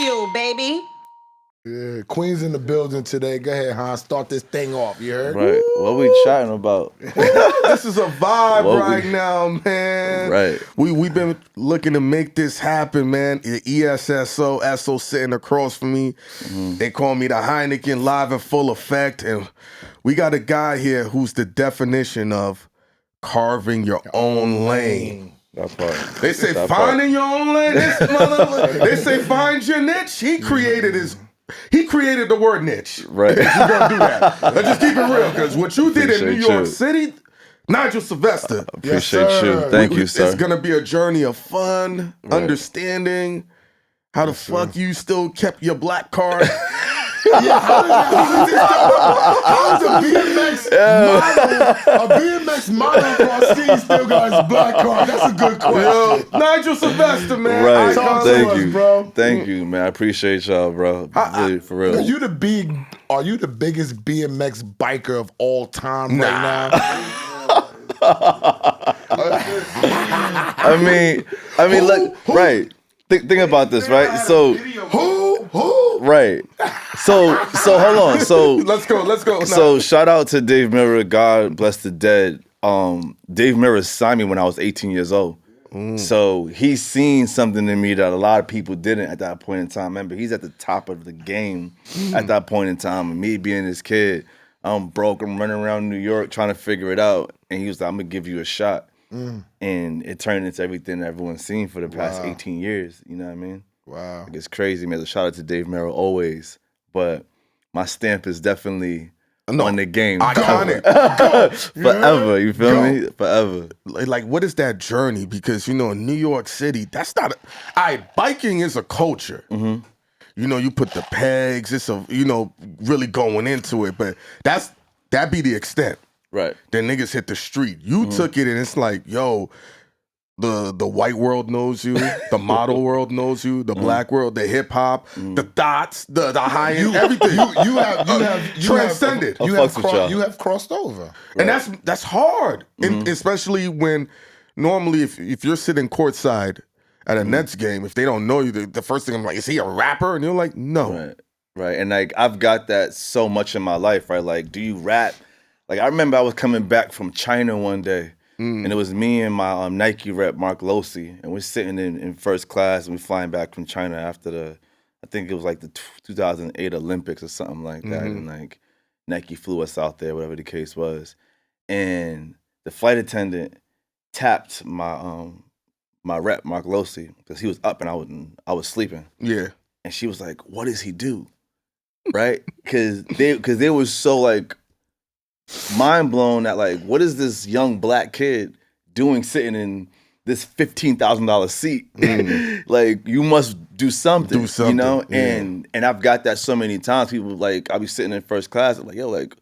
BagFuel, baby. Yeah, Queen's in the building today. Go ahead, Hans. Start this thing off. You heard? Right. What we chatting about? This is a vibe now, man. Right. We've been looking to make this happen, man. The ESSO sitting across from me. They call me the Heineken live in full effect. And we got a guy here who's the definition of carving your own lane. That part. They say That finding your own lane. They say find your niche. He created the word niche. Right. We're gonna do that. Let's just keep it real, because what you did in New York City, Nigel Sylvester. Appreciate you. Thank you, sir. It's gonna be a journey of fun, understanding how the fuck you still kept your black card. How is a BMX model across scene still got his black card? That's a good question. Yo, Nigel Sylvester, man. Right. Thank you, bro. Thank you, man. I appreciate y'all, bro. Really, for real. Are you the biggest BMX biker of all time right now? I mean, look, right. Think about this, right? So, Who? right. So hold on. So Let's go. So shout out to Dave Mirra. God bless the dead. Dave Mirra signed me when I was 18 years old. So he's seen something in me that a lot of people didn't at that point in time. Remember, he's at the top of the game at that point in time. And me being his kid, I'm broke. I'm running around New York trying to figure it out. And he was like, I'm going to give you a shot. And it turned into everything that everyone's seen for the past 18 years. You know what I mean? Wow. Like, it's crazy, man. So shout out to Dave Merrill always. But my stamp is definitely on the game. Iconic. Forever. You feel me? Forever. Like, what is that journey? Because, in New York City, that's not biking is a culture. You you put the pegs, it's really going into it, but that be the extent. Right. Then niggas hit the street. You took it and it's like, yo, the white world knows you, the model world knows you, the black world, the hip hop, the dots, the high end, everything. You have transcended. You have crossed over. And that's hard. And especially when normally if you're sitting courtside at a Nets game, if they don't know you, the first thing I'm like, is he a rapper? And you're like, no. Right. And like I've got that so much in my life, right? Like, do you rap? Like, I remember I was coming back from China one day, and it was me and my Nike rep, Mark Losi, and we're sitting in first class, and we're flying back from China after I think it was like the 2008 Olympics or something like that, and like Nike flew us out there, whatever the case was, and the flight attendant tapped my my rep, Mark Losi, because he was up and I was sleeping. Yeah. And she was like, "What does he do?" Right? Because they were so like mind blown at like, what is this young black kid doing sitting in this $15,000 seat? Like, you must do something, you know? Yeah. And I've got that so many times. People like, I'll be sitting in first class, I'm like, yo, like,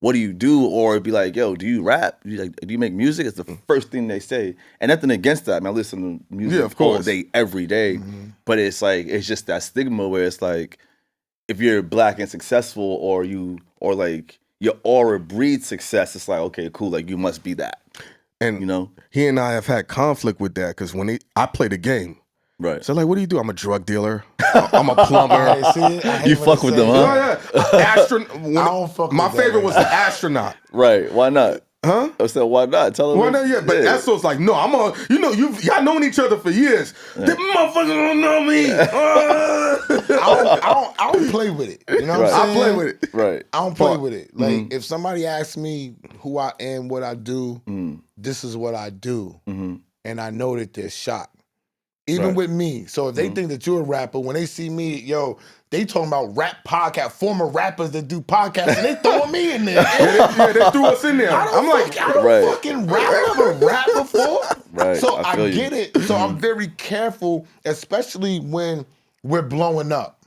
what do you do? Or it'd be like, yo, do you rap? Do you make music? It's the first thing they say. And nothing against that. I mean, I listen to music all day, every day. But it's like, it's just that stigma where it's like, if you're black and successful or like your aura breeds success, it's like, okay, cool, like you must be that. And he and I have had conflict with that because when I play the game. Right. So like, what do you do? I'm a drug dealer. I'm a plumber. You fuck with them, huh? Yeah. My favorite was the astronaut. Right. Why not? Huh? I said, why not? Tell him. Why not? Yeah, but Esso's like, no, y'all known each other for years. Yeah. Them motherfuckers don't know me. I don't play with it. You know what I'm saying? I play with it. Right. I don't play with it. Like, if somebody asks me who I am, what I do, this is what I do. And I know that they're shocked. Even with me. So if they think that you're a rapper, when they see me, yo, they talking about rap podcast, former rappers that do podcasts, and they throwing me in there. They threw us in there. I don't fucking rap. I never rap before. Right. So I get it. So I'm very careful, especially when we're blowing up.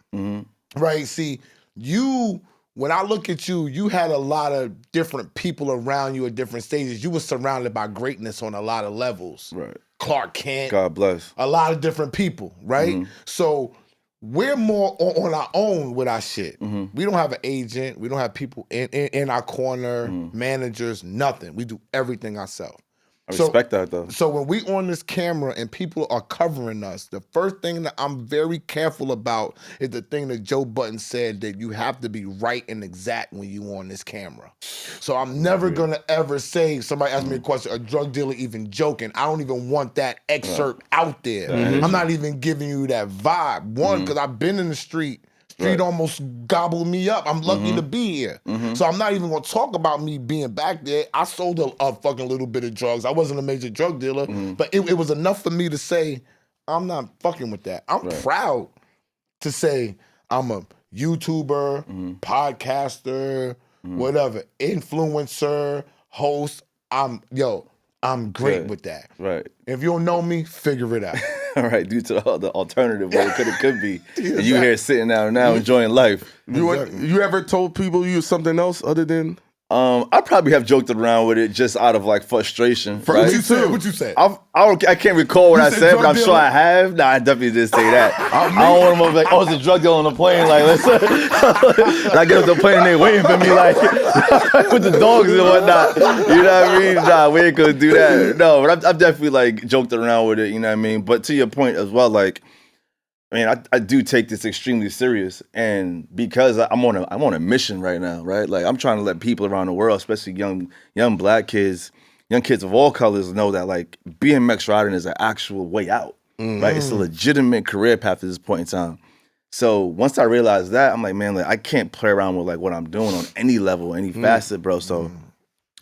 Right? See, when I look at you, you had a lot of different people around you at different stages. You were surrounded by greatness on a lot of levels. Right. Clark Kent. God bless. A lot of different people, right? So we're more on our own with our shit. We don't have an agent. We don't have people in our corner, managers, nothing. We do everything ourselves. I respect that though. So when we on this camera and people are covering us, the first thing that I'm very careful about is the thing that Joe Budden said, that you have to be right and exact when you on this camera. So I'm never gonna ever say, somebody asked me a question, a drug dealer even joking. I don't even want that excerpt out there. I'm not even giving you that vibe. One, because I've been in the street almost gobbled me up. I'm lucky to be here. So I'm not even gonna talk about me being back there. I sold a fucking little bit of drugs. I wasn't a major drug dealer, but it was enough for me to say, I'm not fucking with that. I'm proud to say I'm a YouTuber, podcaster, whatever, influencer, host. I'm great with that. Right. If you don't know me, figure it out. All right, due to the alternative way it could be. And you here sitting down now enjoying life. You ever told people you was something else other than? I probably have joked around with it just out of like frustration. Right? What you said? I can't recall what I said, but I'm sure I have. Nah, I definitely did say that. I don't want them to be like, oh, it's a drug dealer on the plane. Like, let's. And I get off the plane and they waiting for me, like, with the dogs and whatnot. You know what I mean? Nah, we ain't gonna do that. No, but I've definitely like joked around with it. You know what I mean? But to your point as well, like, I mean, I do take this extremely serious, and because I'm on a mission right now, right? Like I'm trying to let people around the world, especially young black kids, young kids of all colors, know that like BMX riding is an actual way out, right? It's a legitimate career path at this point in time. So once I realized that, I'm like, man, like I can't play around with like what I'm doing on any level, any facet, bro. So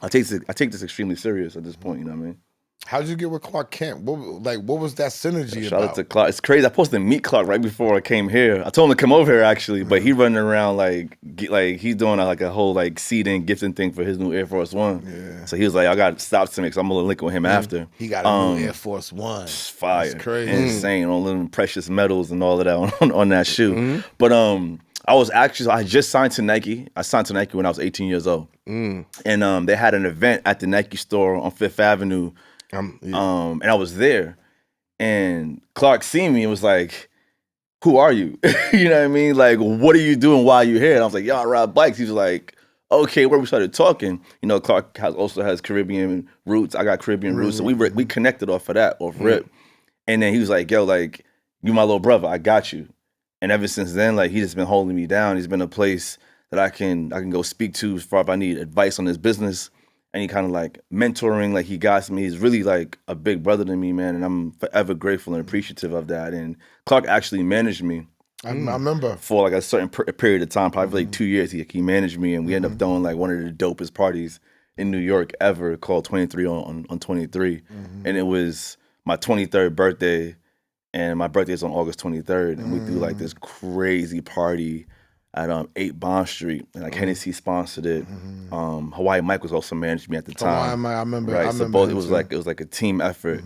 I take this extremely serious at this point. You know what I mean? How'd you get with Clark Kent? What was that synergy Shout about? out to Clark. It's crazy. I supposed to meet Clark right before I came here. I told him to come over here actually, but he running around like he's doing a whole like seeding gifting thing for his new Air Force One. Yeah. So he was like, I got to stop to me because I'm gonna link with him after. He got a new Air Force One. Fire, that's crazy, insane, all them precious metals and all of that on that shoe. But I just signed to Nike. I signed to Nike when I was 18 years old, and they had an event at the Nike store on Fifth Avenue. And I was there, and Clark seen me and was like, who are you? You know what I mean? Like, what are you doing while you're here? And I was like, yo, I ride bikes. He was like, okay, where we started talking. You know, Clark also has Caribbean roots. I got Caribbean roots. So we connected off rip. And then he was like, yo, like, you my little brother. I got you. And ever since then, like, he's just been holding me down. He's been a place that I can go speak to as far as I need advice on his business. And he kind of like mentoring, like he guides me. He's really like a big brother to me, man. And I'm forever grateful and appreciative of that. And Clark actually managed me. I remember. For like a certain period of time, probably like 2 years, he managed me. And we ended up throwing like one of the dopest parties in New York ever called 23 on 23. And it was my 23rd birthday. And my birthday is on August 23rd. And we threw like this crazy party at 8 Bond Street, and like Hennessy sponsored it. Hawaii Mike was also managing me at the time. Hawaii Mike, I remember. Right, I so remember it was like a team effort,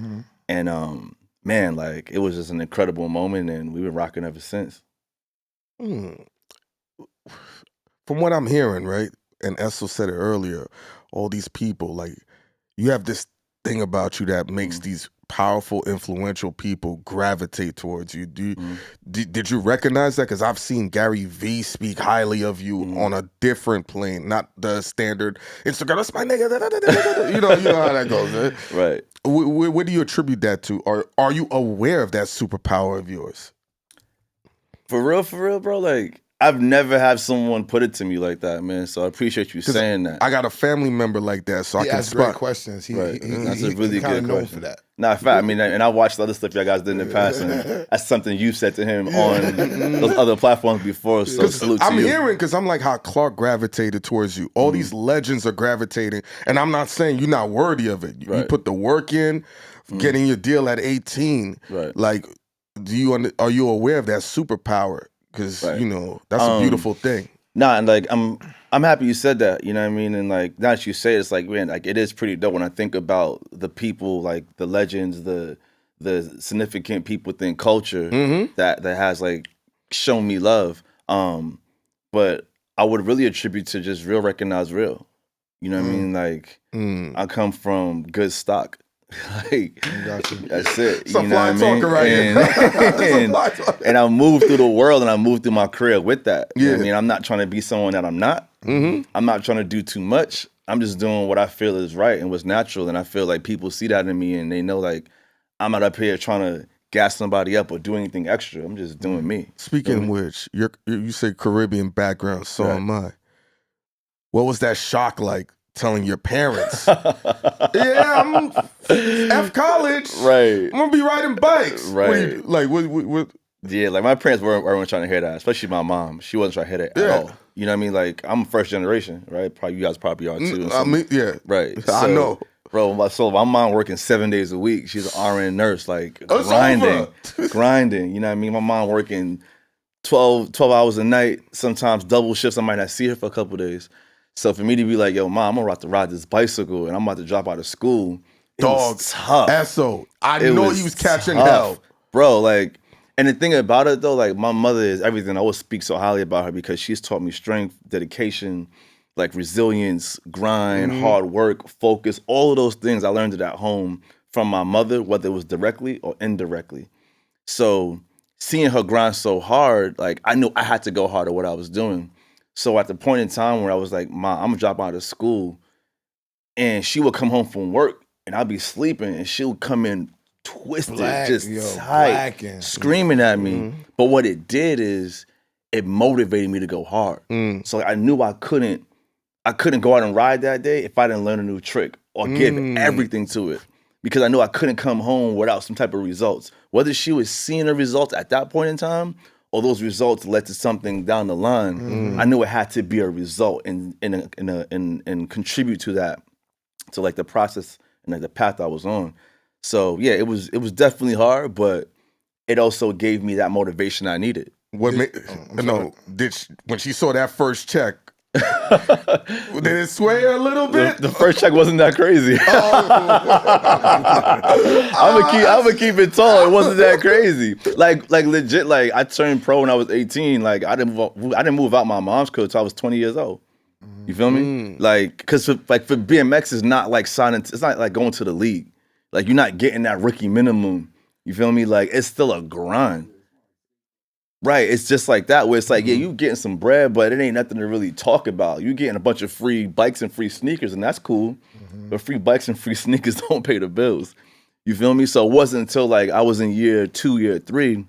and man, like it was just an incredible moment, and we've been rocking ever since. From what I'm hearing, right, and Essel said it earlier, all these people, like you have this thing about you that makes these powerful, influential people gravitate towards you. Did you recognize that? Because I've seen Gary Vee speak highly of you on a different plane, not the standard Instagram. That's my nigga. You know how that goes, right? What do you attribute that to? Or are you aware of that superpower of yours? For real, bro. Like I've never had someone put it to me like that, man. So I appreciate you saying that. I got a family member like that, so I can spot great questions. That's a really good known question for that. Nah, in fact, I mean, and I watched the other stuff y'all guys did in the past, and that's something you said to him on those other platforms before. So salute to you. I'm hearing because I'm like how Clark gravitated towards you. All these legends are gravitating, and I'm not saying you're not worthy of it. You put the work in, getting your deal at 18. Right. Like, are you aware of that superpower? Because you know that's a beautiful thing. Nah, and like I'm happy you said that, you know what I mean? And like now that you say it, it's like, man, like it is pretty dope when I think about the people, like the legends, the significant people within culture that has like shown me love. But I would really attribute to just real recognize real. You know what I mean? Like I come from good stock. Like that's it. Some you know fly what I mean? talker right here. And I moved through the world and I moved through my career with that. You know what I mean? I'm not trying to be someone that I'm not. I'm not trying to do too much. I'm just doing what I feel is right and what's natural. And I feel like people see that in me and they know like I'm not up here trying to gas somebody up or do anything extra. I'm just doing me. Speaking of which, you say Caribbean background, so am I. What was that shock like telling your parents? Yeah, I'm F college. Right. I'm gonna be riding bikes. Right. What? Yeah, like my parents weren't trying to hear that, especially my mom. She wasn't trying to hear that at all. You know what I mean? Like I'm first generation, right? Probably you guys probably are too. I mean, yeah. Right. I know. Bro, so my mom working 7 days a week. She's an RN nurse, like grinding. You know what I mean? My mom working 12 hours a night, sometimes double shifts. I might not see her for a couple of days. So for me to be like, yo, mom, I'm about to ride this bicycle and I'm about to drop out of school. It was tough. Eso. I know he was catching hell. Bro, like, and the thing about it though, like my mother is everything. I always speak so highly about her because she's taught me strength, dedication, like resilience, grind, hard work, focus, all of those things I learned it at home from my mother, whether it was directly or indirectly. So seeing her grind so hard, like I knew I had to go hard at what I was doing. So at the point in time where I was like, Mom, I'm gonna drop out of school, and she would come home from work and I'd be sleeping and she would come in twisted, tight, screaming at me. But what it did is it motivated me to go hard. So I knew I couldn't go out and ride that day if I didn't learn a new trick or give everything to it. Because I knew I couldn't come home without some type of results. Whether she was seeing the results at that point in time or those results led to something down the line, I knew it had to be a result and contribute to that, to like the process and like the path I was on. So yeah, it was definitely hard, but it also gave me that motivation I needed. When she saw that first check, did it sway her a little bit? The first check wasn't that crazy. I'm gonna keep it tall. It wasn't that crazy. Like legit. Like I turned pro when I was 18. Like I didn't move out my mom's crib until I was 20 years old. You feel me? Like because for BMX is not like signing. It's not like going to the league. Like you're not getting that rookie minimum. You feel me? Like it's still a grind. Right, it's just like that where it's like, yeah, you getting some bread, but it ain't nothing to really talk about. You getting a bunch of free bikes and free sneakers, and that's cool. But free bikes and free sneakers don't pay the bills. You feel me? So it wasn't until like I was in year 2, year 3, I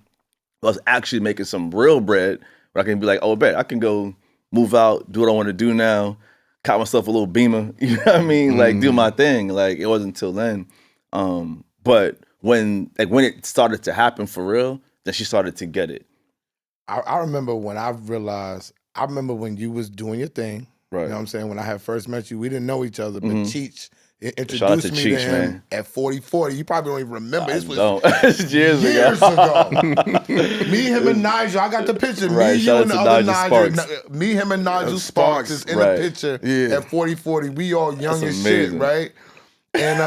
was actually making some real bread where I can be like, oh, bet I can go move out, do what I want to do now, cop myself a little Beamer. You know what I mean? Like do my thing. Like it wasn't until then. But when it started to happen for real, then she started to get it. I remember when I realized, I remember when you was doing your thing. Right. You know what I'm saying? When I had first met you, we didn't know each other, but Cheech introduced me to him man. At 4040. You probably don't even remember. This was years ago. Me, him, and Nigel. I got the picture. Me, you, and the other Nigel. Me, him, and Nigel Sparks is in the picture at 4040. We all young as shit, right? And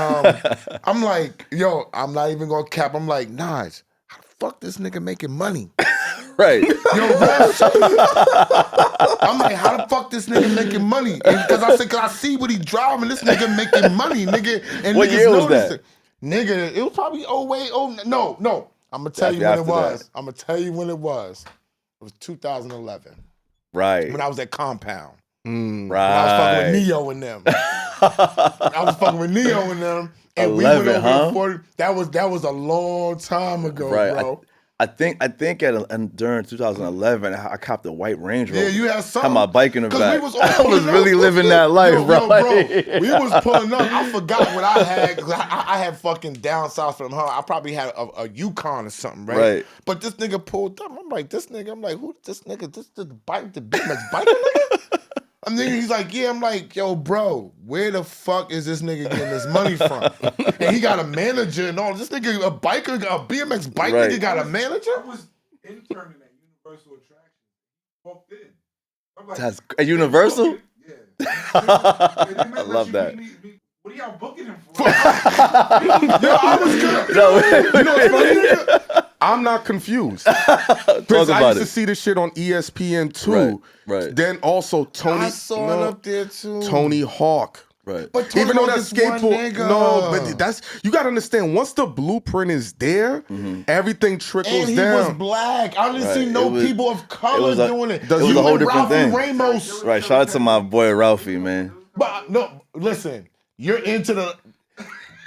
I'm like, yo, I'm not even gonna cap. I'm like, Nige, how the fuck this nigga making money? Right. Yo, I'm like, how the fuck this nigga making money? Because I said, cause I see what he driving. This nigga making money, nigga. And what year was that? It. Nigga, it was probably no. I'm gonna tell you when it was. I'm gonna tell you when it was. It was 2011. Right. When I was at Compound. Right. When I was fucking with Neo and them. And 11, we went over 40. That was a long time ago, bro. I think during 2011, I copped a white Range Rover. Yeah, you had something. Had my bike in the back. I was really living that life, bro. We was pulling up. I forgot what I had. Cause I had fucking down south from her. I probably had a Yukon or something, right? But this nigga pulled up. I'm like, who this nigga? This the BMX biker nigga? And then he's like, yeah. I'm like, yo, bro, where the fuck is this nigga getting this money from? And he got a manager and all. This nigga, a biker, a BMX bike nigga got a manager? I was interning at Universal Attractions. Walked in. I'm like, that's a Universal? Yeah. I love that. What are y'all booking him for? Yo, I was good. No, you know what's funny? I'm not confused. Talk I about used to see this shit on ESPN too. Right. Then also Tony. I saw it up there too. Tony Hawk. Right. But even though that skateboard, but that's you gotta understand. Once the blueprint is there, everything trickles and he down. was black. I didn't see no people of color doing it. It was a whole different Ralphie thing. Ramos. Right. Shout out to my boy Ralphie, man. But no, listen, you're into the.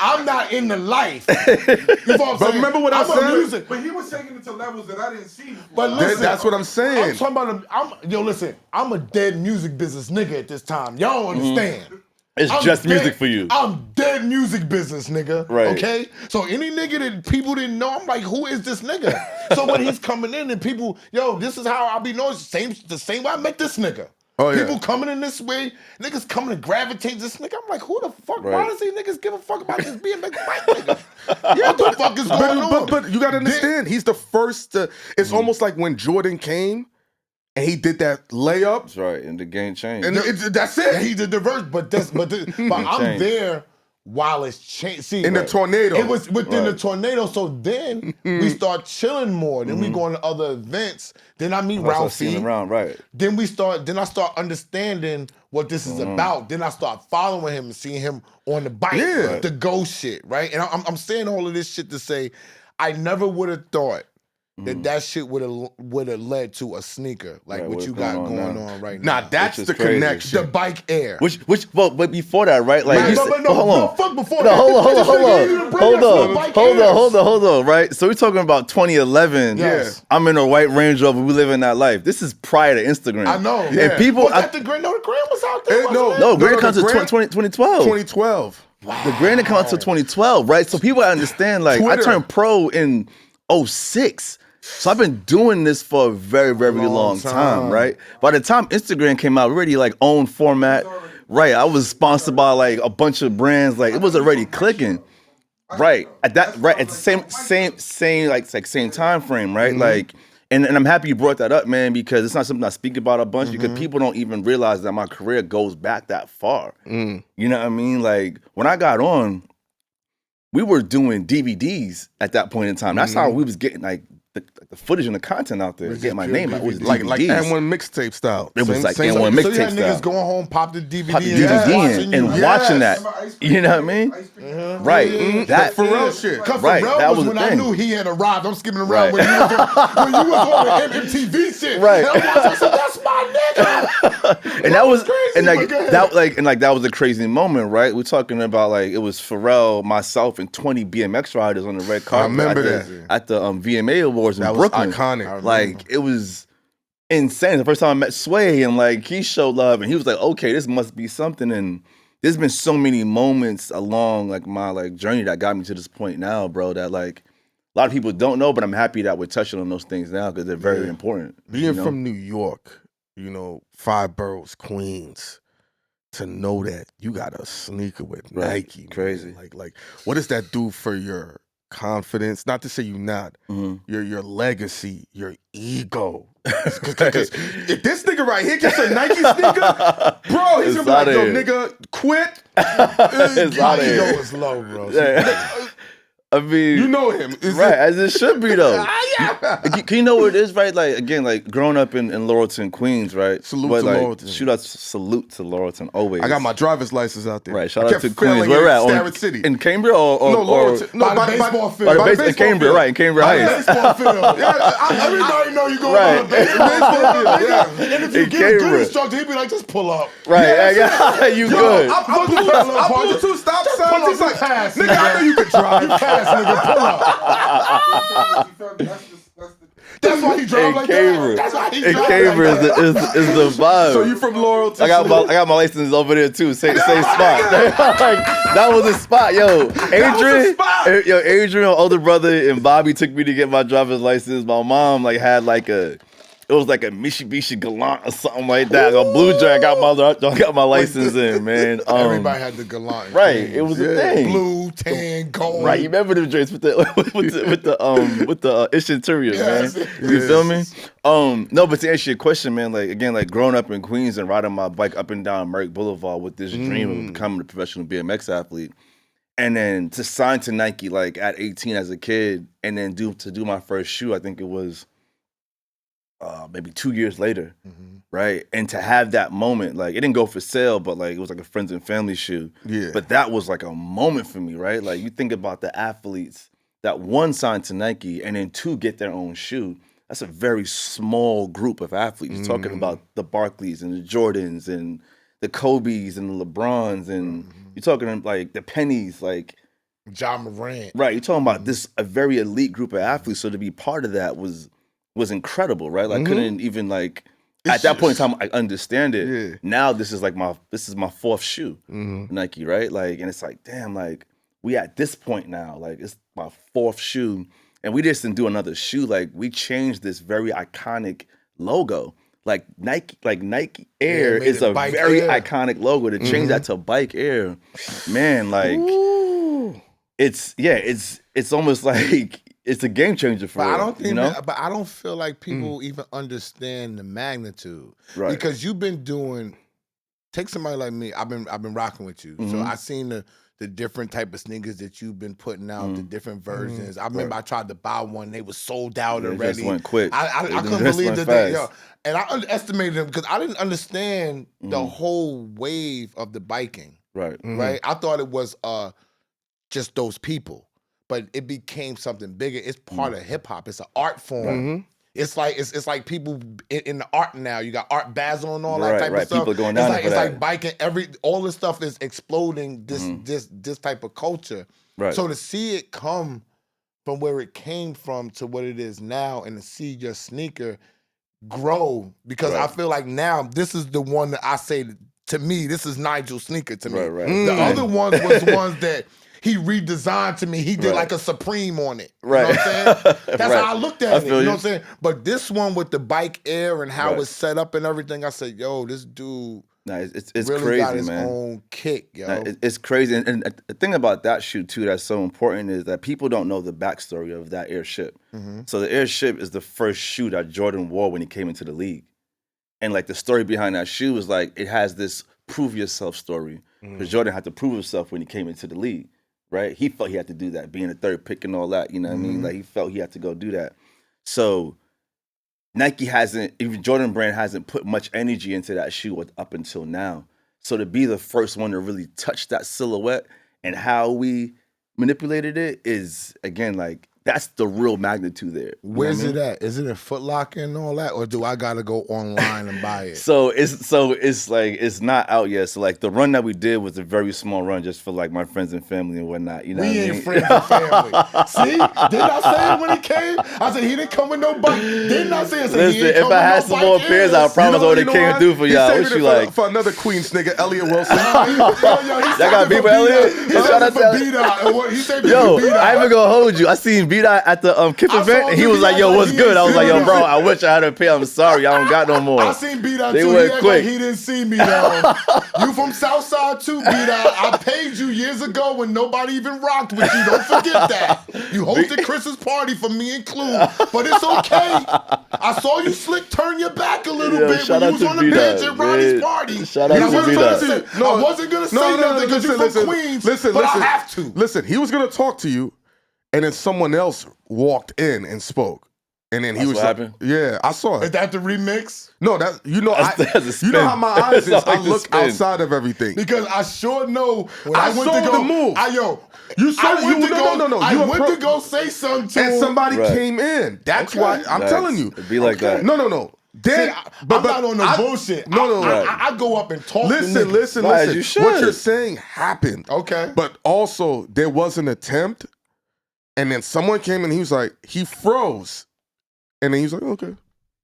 I'm not in the life. You know what I'm But saying? remember what I I'm a said? music. But he was taking it to levels that I didn't see before. But listen, That's what I'm saying. I'm talking about. Listen, I'm a dead music business nigga at this time. Y'all don't understand. It's I'm just music dead- for you. I'm dead music business, nigga. Right. Okay? So any nigga that people didn't know, I'm like, who is this nigga? So when he's coming in and people, this is how I'll be known. The same way I met this nigga. Oh, yeah. People coming in this way, niggas coming to gravitate this nigga. I'm like, who the fuck? Why Right. does these niggas give a fuck about this BMX bike nigga? What the fuck is going on? But you gotta understand, he's the first to. It's almost like when Jordan came and he did that layup. That's right, and the game changed. And that's it. Yeah, he did the verse, but I'm Change. there while it's changed. See, In the tornado. It was within the Right. tornado. So then we start chilling more. Then we go to other events. Then I meet That's what I Ralphie. seen around, right? Then I start understanding what this is about. Then I start following him and seeing him on the bike, Yeah. the go shit, right? And I'm saying all of this shit to say, I never would have thought that shit would have led to a sneaker like Right, what what's you got going on going now. on right now. Nah, that's Which the is crazy. connection. The bike air. But before that, right? Like, Right, you but said- no, hold no, on. fuck before No, that. hold on, This nigga ain't even bring us no bike airs. hold on, right? So we're talking about 2011. Yes. I'm in a white Range Rover. We living that life. This is prior to Instagram. I know. And people, Was that the Grand? No, the Grand was out there. No, wasn't it? no, Grand comes the to Grand- 2012. 2012. The Grand didn't come out until 2012, right? So people understand, like, Twitter. I turned pro in 06. So I've been doing this for a very, very long time, right? By the time Instagram came out, we already like owned format. Right. I was sponsored by like a bunch of brands. Like it was already clicking. Right. At the same time frame, right? Like and I'm happy you brought that up, man, because it's not something I speak about a bunch because people don't even realize that my career goes back that far. You know what I mean? Like when I got on, we were doing DVDs at that point in time. That's how we was getting like the footage and the content out there. Getting my name out. It was Like DVDs. N1 mixtape style. It was like same- N1 So you mixtape had niggas style. going home, pop the DVD, Pop the in, DVD watching in and you. watching that. Remember Ice Cream? You know what I mean? Ice Cream? Right. That The Pharrell shit. Because Right, Pharrell that was was when the I thing. knew he had arrived. I'm skipping around Right. when you was on the MTV shit. Right. And I'm watching, I said, that's my nigga. and that was crazy, and but like go ahead. that was a crazy moment, right? We're talking about like it was Pharrell, myself, and 20 BMX riders on the red carpet. remember at the VMA Awards in That was Brooklyn. iconic. Like it was insane. The first time I met Sway and like he showed love and he was like, okay, this must be something. And there's been so many moments along like my like journey that got me to this point now, bro, that like a lot of people don't know, but I'm happy that we're touching on those things now because they're very important. Being you know? from New York, 5 boroughs, Queens, to know that you got a sneaker with Right. Nike, man. Crazy. Like, what does that do for your confidence? Not to say you not your legacy, your ego. Because if this nigga right here gets a Nike sneaker, bro, he's It's gonna be like, outta yo, here. nigga, quit. It's My outta ego here. is low, bro. Yeah. I mean, You know him. Is right, it- as it should be though. Can you know what it is, right? Like again, like growing up in Laurelton, Queens, right? Salute But, to like, Laurelton. Salute to Laurelton always. I got my driver's license out there. right. Shout I out kept to failing Queens. Where in we're at? Starrett City. In Cambria or No, Laurelton. No, By the baseball field. or the By the base, in baseball Cambria, field. right? In Cambria By the Heights. baseball field. Yeah, Everybody know you going Right. on the baseball field. Yeah. And if you In get a good Cambria. instructor, he'd be like, just pull up. Right. Yeah, you good. I blew 2 stop signs. pull He's up like, the pass, nigga, I know you can You drive. pass, nigga, pull up. You felt that's the That's why he drive In like Cambria. that. That's why he In drive Cambria like that. is the vibe. So you from Laurelton? I got my license over there too. Same spot. Like, that was a spot, yo. Adrian, spot. Adrian, older brother, and Bobby took me to get my driver's license. My mom like had like it was like a Mitsubishi Galant or something like that. A blue jack. I got my license in, man. Everybody had the gallant. right. It was a thing. Blue, tan, gold. Right, you remember the drinks with the ish interior, Yes. man. You feel me? No, but to answer your question, man, like again, like growing up in Queens and riding my bike up and down Merrick Boulevard with this dream of becoming a professional BMX athlete, and then to sign to Nike like at 18 as a kid, and then do my first shoe, I think it was maybe 2 years later, right? And to have that moment, like it didn't go for sale, but like it was like a friends and family shoe. Yeah. But that was like a moment for me, right? Like you think about the athletes that one signed to Nike and then 2 get their own shoe. That's a very small group of athletes. You're talking about the Barkleys and the Jordans and the Kobe's and the LeBrons, and you're talking like the Pennies, like John Morant. Right, you're talking about a very elite group of athletes. So to be part of that was incredible, right? Like couldn't even like at that point in time I understand it. Yeah. Now this is my fourth shoe, Nike, right? Like, and it's like, damn, like we at this point now, like it's my fourth shoe, and we just didn't do another shoe. Like we changed this very iconic logo. Like Nike Air is a very iconic logo. To change that to Bike Air, man, like it's almost like it's a game changer for I real, don't think you know? but I don't feel like people even understand the magnitude. Right. Because you've been doing, take somebody like me, I've been rocking with you. So I seen the different type of sneakers that you've been putting out, the different versions. I remember I tried to buy one, they was sold out already. It just went quick. I couldn't believe that and I underestimated them because I didn't understand the whole wave of the biking. Right. Right? I thought it was just those people. But it became something bigger. It's part of hip hop. It's an art form. It's like people in the art now. You got Art Basel and all that type of stuff. People going down it's like biking. All this stuff is exploding. This type of culture. Right. So to see it come from where it came from to what it is now, and to see your sneaker grow, because I feel like now this is the one that I say to me. This is Nigel's sneaker to me. Right. The other ones was ones that he redesigned to me. He did like a Supreme on it. You know what I'm saying? That's how I looked at it. You know what I'm saying? But this one with the Bike Air and how it's set up and everything, I said, yo, this dude it's really crazy, got his man. own kick, yo. It's crazy. And the thing about that shoe, too, that's so important is that people don't know the backstory of that Airship. So the Airship is the first shoe that Jordan wore when he came into the league. And like the story behind that shoe is like, it has this prove yourself story. Because Jordan had to prove himself when he came into the league. Right? He felt he had to do that, being a third pick and all that, you know what I mean? Like he felt he had to go do that. So Nike even Jordan brand hasn't put much energy into that shoe up until now. So to be the first one to really touch that silhouette and how we manipulated it is, again, like, that's the real magnitude there. Where's it at? Is it in Foot Locker and all that, or do I gotta go online and buy it? So it's like it's not out yet. So like the run that we did was a very small run, just for like my friends and family and whatnot. You know, we ain't friends and family. See, didn't I say it when he came? I said he didn't come with no bike. Didn't I say it? Listen, if I had some more pairs, I promise I would have came through for y'all. What you like? For another Queens nigga, Elliot Wilson. Y'all got beef with Elliot? Shout out to B-Dot. He said yo, I ain't even gonna hold you. I seen B-Dot at the Kip event, and he was like, yo, what's good? I was like, yo, bro, I wish I had a pair. I'm sorry, I don't got no more. I seen B-Dot They too. went He quick. Like he didn't see me though. You from Southside too, B-Dot. I paid you years ago when nobody even rocked with you. Don't forget that. You hosted Chris's party for me and Clue, but it's okay. I saw you slick turn your back a little bit when you was on the bench at Ronnie's party. Shout out to B-Dot. I wasn't gonna say nothing because you're from Queens, but I have to. Listen, he was gonna talk to you, and then someone else walked in and spoke. And then he was what happened? Yeah, I saw it. Is that the remix? No, that you know, that's a spin. you know how my eyes is. That's I like the look spin. outside of everything. Because I sure know when I I went saw to go, the move. You saw I went to go. I went to go say something to And him. somebody came in. That's why I'm telling you. It'd be like that. No. Then, See, I'm not on no bullshit. No. I go up and talk Listen. to niggas. Right, you should. What you're saying happened. Okay. But also, there was an attempt, and then someone came and he was like, he froze. And then he was like, okay.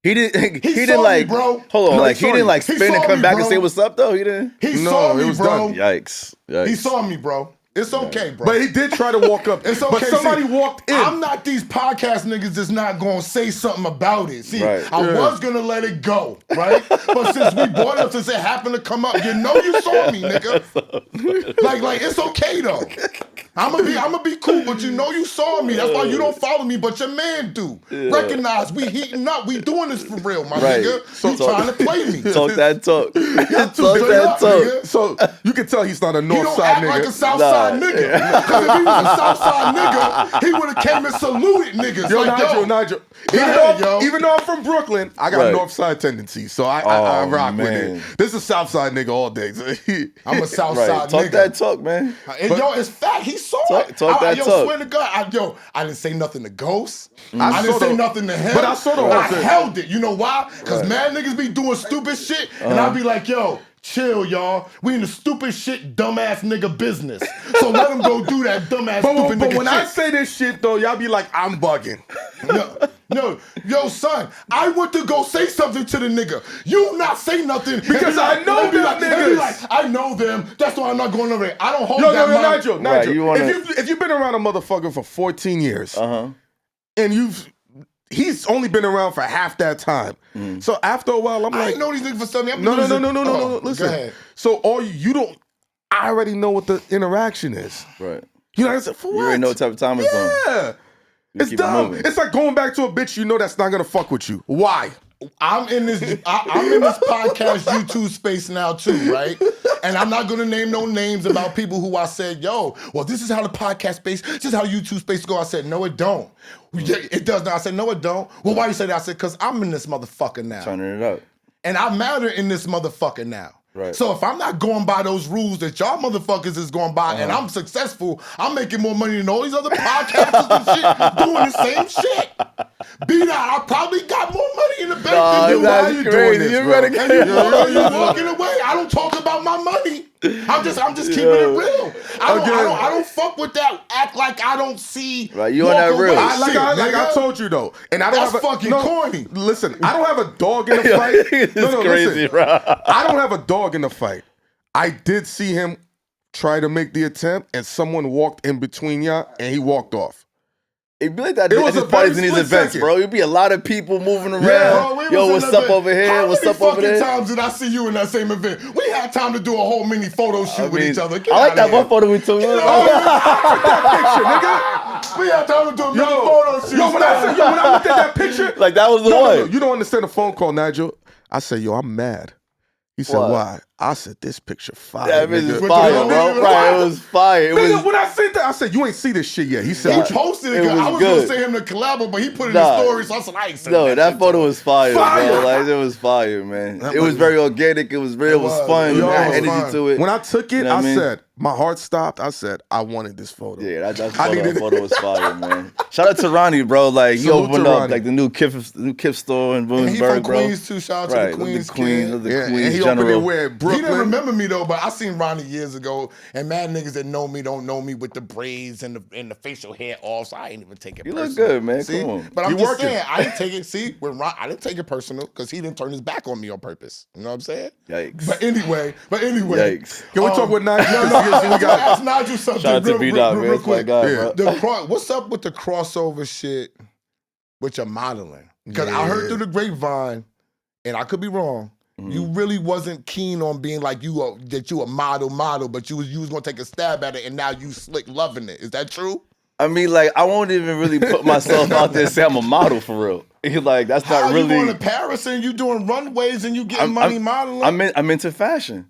He didn't. He saw didn't like. me, bro. Hold on, No, like he didn't like He spin and saw come me, back bro. and say what's up though. He didn't. He No, saw it me, was bro. done. Yikes. He saw me, bro. It's okay, bro. But he did try to walk up. It's okay. But somebody See, walked in. I'm not these podcast niggas that's not gonna say something about it. See, Right. I was gonna let it go, right? But since we brought it up, since it happened to come up, you know you saw me, nigga. like it's okay though. I'm gonna be cool, but you know you saw me. That's why you don't follow me, but your man do. Yeah. Recognize we heating up. We doing this for real, my Right. nigga. So You trying to play me. Talk that talk. Talk Straight that up, talk. nigga. So you can tell he's not a He north don't side act nigga. like a Southside nigga. Because if he was a Southside nigga, he would have came and saluted niggas. Yo, like, Nigel. Yeah, Even though I'm from Brooklyn, I got Right. north side tendencies, so I rock with man. it. This is a south side nigga all day. So I'm a Southside Right. Talk nigga. that talk, man. And yo, it's fact. He saw it. Talk that yo, talk. swear to God, I didn't say nothing to Ghost. I I didn't saw say the- nothing to him. but I saw the whole I thing. held it. You know why? Because mad niggas be doing stupid shit, and I'd be like, yo, chill, y'all. We in the stupid shit, dumbass nigga business. So let them go do that dumbass stupid But nigga when shit. I say this shit though, y'all be like, I'm bugging. No, yo, son, I went to go say something to the nigga. You not say nothing Because I know and be them like, and be niggas. like, I know them. That's why I'm not going over there. I don't hold Yo, that mind. Nigel. Right, you wanna- if you've been around a motherfucker for 14 years, Uh-huh. and he's only been around for half that time. So after a while, I'm I like, ain't know these niggas for something. no. Oh, Listen. Go ahead. So you don't. I already know what the interaction is. Right. You know what I'm saying? For You what? already know what type of time it's on. Yeah. It's keep it dumb. moving. It's like going back to a bitch you know that's not gonna fuck with you. Why? I'm in this podcast YouTube space now too, right? And I'm not gonna name no names about people who I said, yo, well, this is how the podcast space, this is how YouTube space go. I said, no, it don't. Yeah, it does not. I said, no, it don't. Well, why you say that? I said, because I'm in this motherfucker now. Turning it up. And I matter in this motherfucker now. Right. So if I'm not going by those rules that y'all motherfuckers is going by and I'm successful, I'm making more money than all these other podcasters and shit doing the same shit. Be that, I probably got more money in the bank than you. Why that's are you crazy. doing this, You bro? better And you walking away. I don't talk about my money. I'm just keeping it real. I don't fuck with that. Act like I don't see. Right, you on that walk real. away Like shit, I nigga. told you though, and I don't That's have a, fucking corny. Listen, I don't have a dog in the fight. It's crazy, listen, bro. I don't have a dog in the fight. I did see him try to make the attempt, and someone walked in between y'all, and he walked off. It'd be like that It at was these a parties very in these split events, second. bro. It'd be a lot of people moving around. Bro, we Yo, was what's in up the over here? How What's many up over fucking there? times did I see you in that same event? We had time to do a whole mini photo shoot with each other. Get I like outta that here. one photo we took. Picture, nigga. We had time to do a mini photo shoot. When I looked at that picture, Like that was the no, one. you don't understand the phone call, Nigel. I said, yo, I'm mad. He said, What? why? I said, this picture fire, That bitch nigga. is With fire, the bro. nigga- Right, it was fire. It Nigga, was. when I said that, I said, you ain't see this shit yet. He said, He what you- posted it It because was I was good. going to say him to collab, but he put it in Nah. his story, so I said, I ain't saying No, that shit photo to him. was fire, Fire. bro. Like it was fire, man. That It was was- very organic. It was real. It was was. fun. Yo, There it had was energy fun. to it. When I took it, You know what I I mean? said, my heart stopped. I said, I wanted this photo. Yeah, that I photo, needed- that photo was fire, man. Shout out to Ronnie, bro. Like he Salute opened to up Ronnie. like the new Kip store in And he from Williamsburg, bro. Queens too. Shout out Right, to the Queens the Queen, kid. of the Yeah, Queens and he opened it general. where He Brooklyn. didn't remember me though, but I seen Ronnie years ago, and mad niggas that know me don't know me with the braids and the facial hair off, so I ain't even take it You personal. look good, man. See? Come on. But I'm You just working. saying, I didn't take it. See, I didn't take it personal because he didn't turn his back on me on purpose. You know what I'm saying? Yikes. But anyway. Yikes. Can we talk with Nigel? No, We got- ask Nigel something Shout out to real, B-Dog, real, man. real That's my quick. guy, Yeah. bro. What's up with the crossover shit with your modeling? Because I heard Yeah. through the grapevine, and I could be wrong. You really wasn't keen on being like you a model, but you was gonna take a stab at it, and now you slick loving it. Is that true? I mean, like, I won't even really put myself out there and say I'm a model for real. Like, that's How not you going really. to Paris and you doing runways and you getting money modeling? I'm into fashion,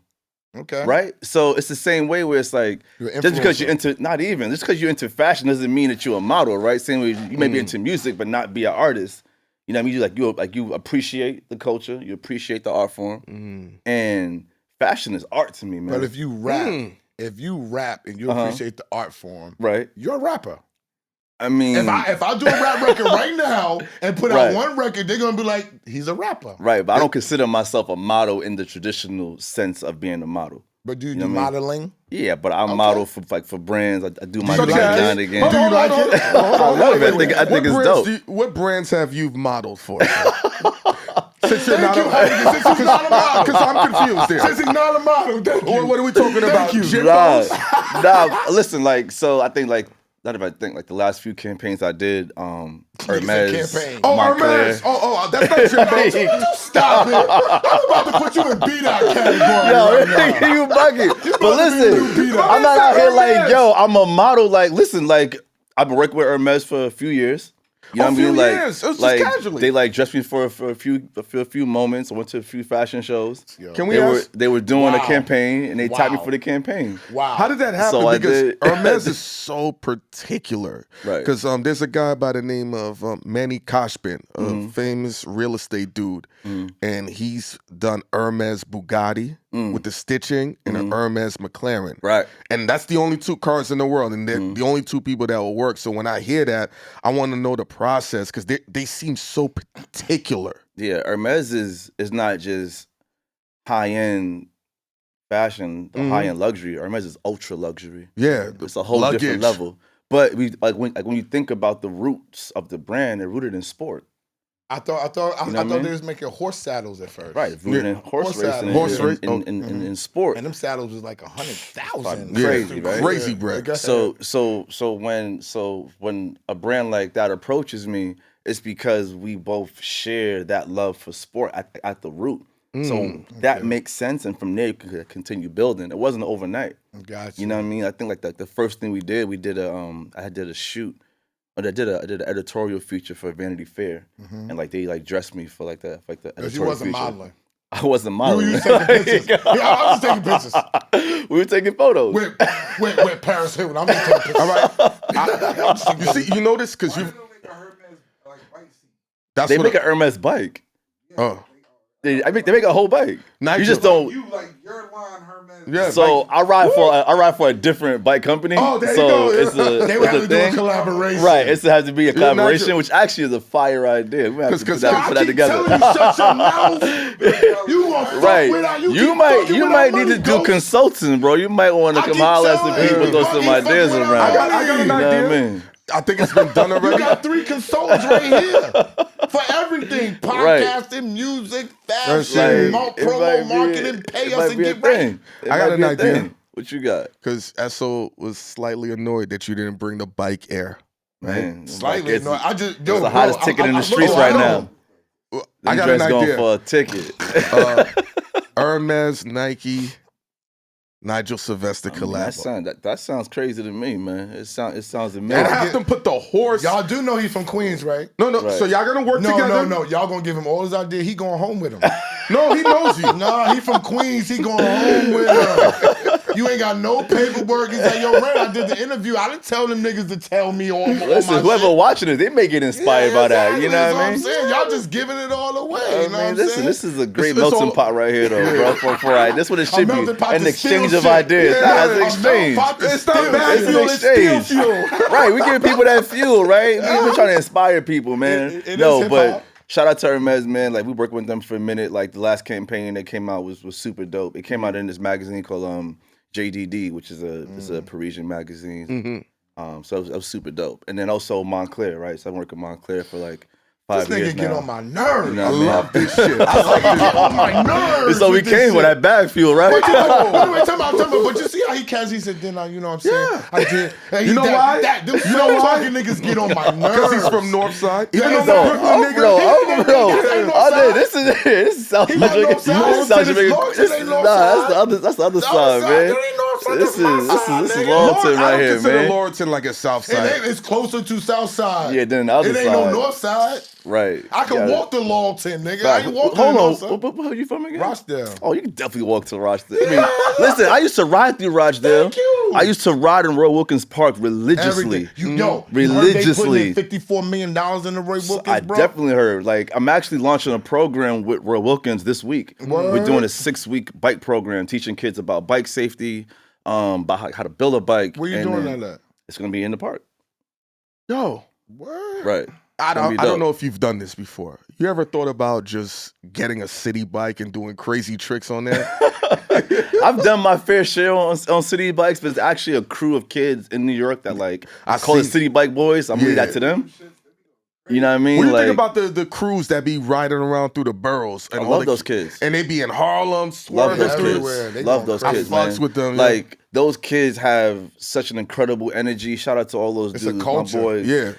okay, right? So it's the same way where it's like, You're an just because you're influencer. into, not even, just because you're into fashion doesn't mean that you're a model, right? Same way you may be into music, but not be an artist. You know what I mean? You appreciate the culture, you appreciate the art form, and fashion is art to me, man. But if you rap and you appreciate the art form, right? you're a rapper. I mean, If I do a rap record right now and put Right. out one record, they're gonna be like, he's a rapper. right, but I don't consider myself a model in the traditional sense of being a model. But do you know do what I mean? modeling? Yeah, but I model for brands. I do my Such thing as- now and again. Hold on, Do you like hold on, it? hold on, I love it. wait, I think it's what dope. brands what brands have you modeled for? Since you're Thank not you, Hunter, since he's not a model. because I'm confused there. Since he's not a model, thank you. What are we talking about? you. Jimbos? Nah, listen, like, so I think, like, not if I think, like, the last few campaigns I did, Hermes, campaign. Oh, Montclair. Hermes. Oh, that's not Jimbos. Stop it. I'm about to put you in B-Dot category Yo, right now. you bugging. But about to be a new listen, beat-up. I'm not out here like, Hermes. yo, I'm a model. Like, listen, like, I've been working with Hermes for a few years. You know A what I mean? few Like, years. It was just like casually. they like dressed me for a few moments. I went to a few fashion shows. Can we They ask? were doing a Wow. campaign and they tapped me Wow. for the campaign. Wow. How did that happen? So I Because did. Hermes is so particular. Right. Because there's a guy by the name of Manny Koshpin, a famous real estate dude, and he's done Hermes Bugatti. with the stitching and an Hermes McLaren. Right. And that's the only 2 cars in the world, and they're the only 2 people that will work. So when I hear that, I want to know the process because they seem so particular. Yeah, Hermes is not just high-end fashion, high-end luxury. Hermes is ultra luxury. Yeah, It's a whole different level. But when you think about the roots of the brand, they're rooted in sport. I thought they was making horse saddles at first. Right, rooted in horse racing, in sport. And them saddles was like 100,000. Crazy, right? Crazy bread. So when a brand like that approaches me, it's because we both share that love for sport at the root. So that makes sense, and from there you can continue building. It wasn't overnight. Gotcha. You know what I mean? I think like the first thing we did I did a shoot. I did an editorial feature for Vanity Fair, and like they like dressed me for like the editorial you wasn't feature. modeling. I wasn't modeling. You taking pictures. Yeah, I was taking pictures. We were taking photos. With Paris Hilton. I'm just taking pictures. All right. You see, you know this because you. They make an Hermes bike. Oh. They make a whole bike. Nigel. You just don't. You like your line, Hermes. Yeah, So I ride for a different bike company. Oh, there so you go. They would have to do a thing. collaboration. Right, it has to be a collaboration, Nigel. which actually is a fire idea. We have to put I that keep together. telling you, shut your mouth. You gonna fuck Right, with that. you might need to do consulting, bro. You might want to come holler at some people, throw some ideas around. I got an You know idea. what I mean? I think it's been done already. You got 3 consultants right here for everything: podcasting, music, fashion, promo, marketing. Pay us and get ready. I got an idea. What you got? Because Esso was slightly annoyed that you didn't bring the bike air. Man, Slightly. it's No, I just the hottest ticket in the streets right now. I got an going idea. for a ticket. Hermes, Nike, Nigel Sylvester collab. That sounds crazy to me, man. It sounds And amazing. have them put the horse. Y'all do know he's from Queens, right? No. Right. So y'all gonna work No, together? no. Y'all gonna give him all his ideas. He going home with him. No, he knows you. Nah, he from Queens. He going home with him. You ain't got no paperwork. He's like, yo, Ren, I did the interview. I didn't tell them niggas to tell me all Listen, my whoever shit. watching it, they may get inspired by that. You know That's what I mean? I'm saying. Y'all just giving it all away. You know what I'm Listen, saying? this is a great It's melting all- pot right here, though, bro. This is what it should be. melting pot An to steal exchange of shit. ideas. Yeah, That's a an exchange. melting pot to It's not steal bad shit. fuel, it's steel exchange. fuel. Right, we give people that fuel, right? We're trying to inspire people, man. It is No, hip-hop. but shout out to Hermes, man. Like we worked with them for a minute. Like the last campaign that came out was super dope. It came out in this magazine called JDD, which is a Parisian magazine. So it was super dope. And then also Montclair, right? So I worked with Montclair for like 5 This years nigga now. get on my nerves. You know I what I mean? love this shit. I like to get on my nerves. So we with this came with shit. that BagFuel, right? Wait, time out. But you see how he catch? He said, "Then I, you know what I'm saying? Yeah. I did." And You know why? Them You know why? talking niggas get on my nerves. Because he's from Northside. Even Yeah, though so- I'm Brooklyn nigga. This is South He from Jamaica. North Side. This is South Jamaica. Lawrence ain't North That's the other South side, Side, man. there ain't North Side, This that's my is side, nigga. Lawton I right don't here, consider man. Lawton like a South Side. It's closer to South Side. Yeah, then the other It ain't side. no North Side. Right. I can Yeah. walk to Lawton, nigga. I Fact. ain't walking to Hold North on. Side. Where are you from again? Rochdale. Oh, you can definitely walk to Rochdale. I mean, listen, I used to ride through Rochdale. Thank you. I used to ride in Roy Wilkins Park religiously. Everything. You heard they Religiously. putting in $54 million in the Roy Wilkins, I bro? definitely heard. Like, I'm actually launching a program with Roy Wilkins this week. Word. We're doing a 6-week bike program, teaching kids about bike safety, about how to build a bike. Where you and doing then that at? It's gonna be in the park. Yo, Word. Right. I Gonna be don't dope. know if you've done this before. You ever thought about just getting a city bike and doing crazy tricks on there? I've done my fair share on city bikes, but it's actually a crew of kids in New York that like I call it see. city bike boys. I'm leaving that to them. You know what I mean? What do you like, think about the crews that be riding around through the boroughs? And I all love the those kids. And they be in Harlem, Love swerving those through. everywhere. They kids. Love going those crazy. kids, I fucks man. with them, yeah. Like those kids have such an incredible energy. Shout out to all those It's a dudes, culture. my boys. Yeah.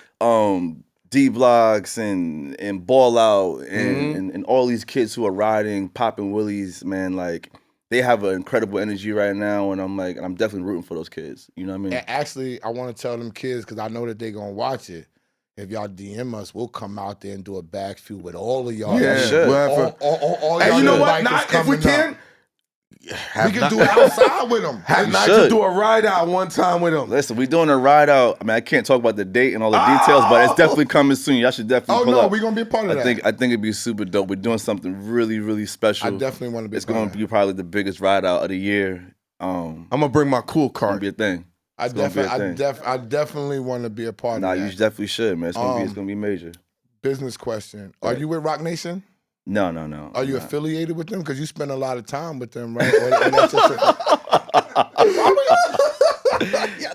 D Blocks and Ball Out and all these kids who are riding, popping willies, man. Like they have an incredible energy right now, and I'm definitely rooting for those kids. You know what I mean? And actually, I want to tell them kids, because I know that they going to watch it. If y'all DM us, we'll come out there and do a BagFuel with all of y'all. Yeah. should. We'll have All a- y'all And you know little what? bikers Nah, if we coming can, up. We can do it outside with him. Have You Nigel should. do a ride out one time with him. Listen, we doing a ride out. I mean, I can't talk about the date and all the details, but it's definitely coming soon. Y'all should definitely pull up. We're going to be a part of that. I think it'd be super dope. We're doing something really, really special. I definitely want to be It's a part going of to that. be probably the biggest ride out of the year. I'm going to bring my cool It's going card. to be a thing. I definitely want to be a part Nah, of that. you definitely should, man. It's going to be major. Business question. Are you with RocNation? No. Are you affiliated with them? Because you spend a lot of time with them, right? Or that's just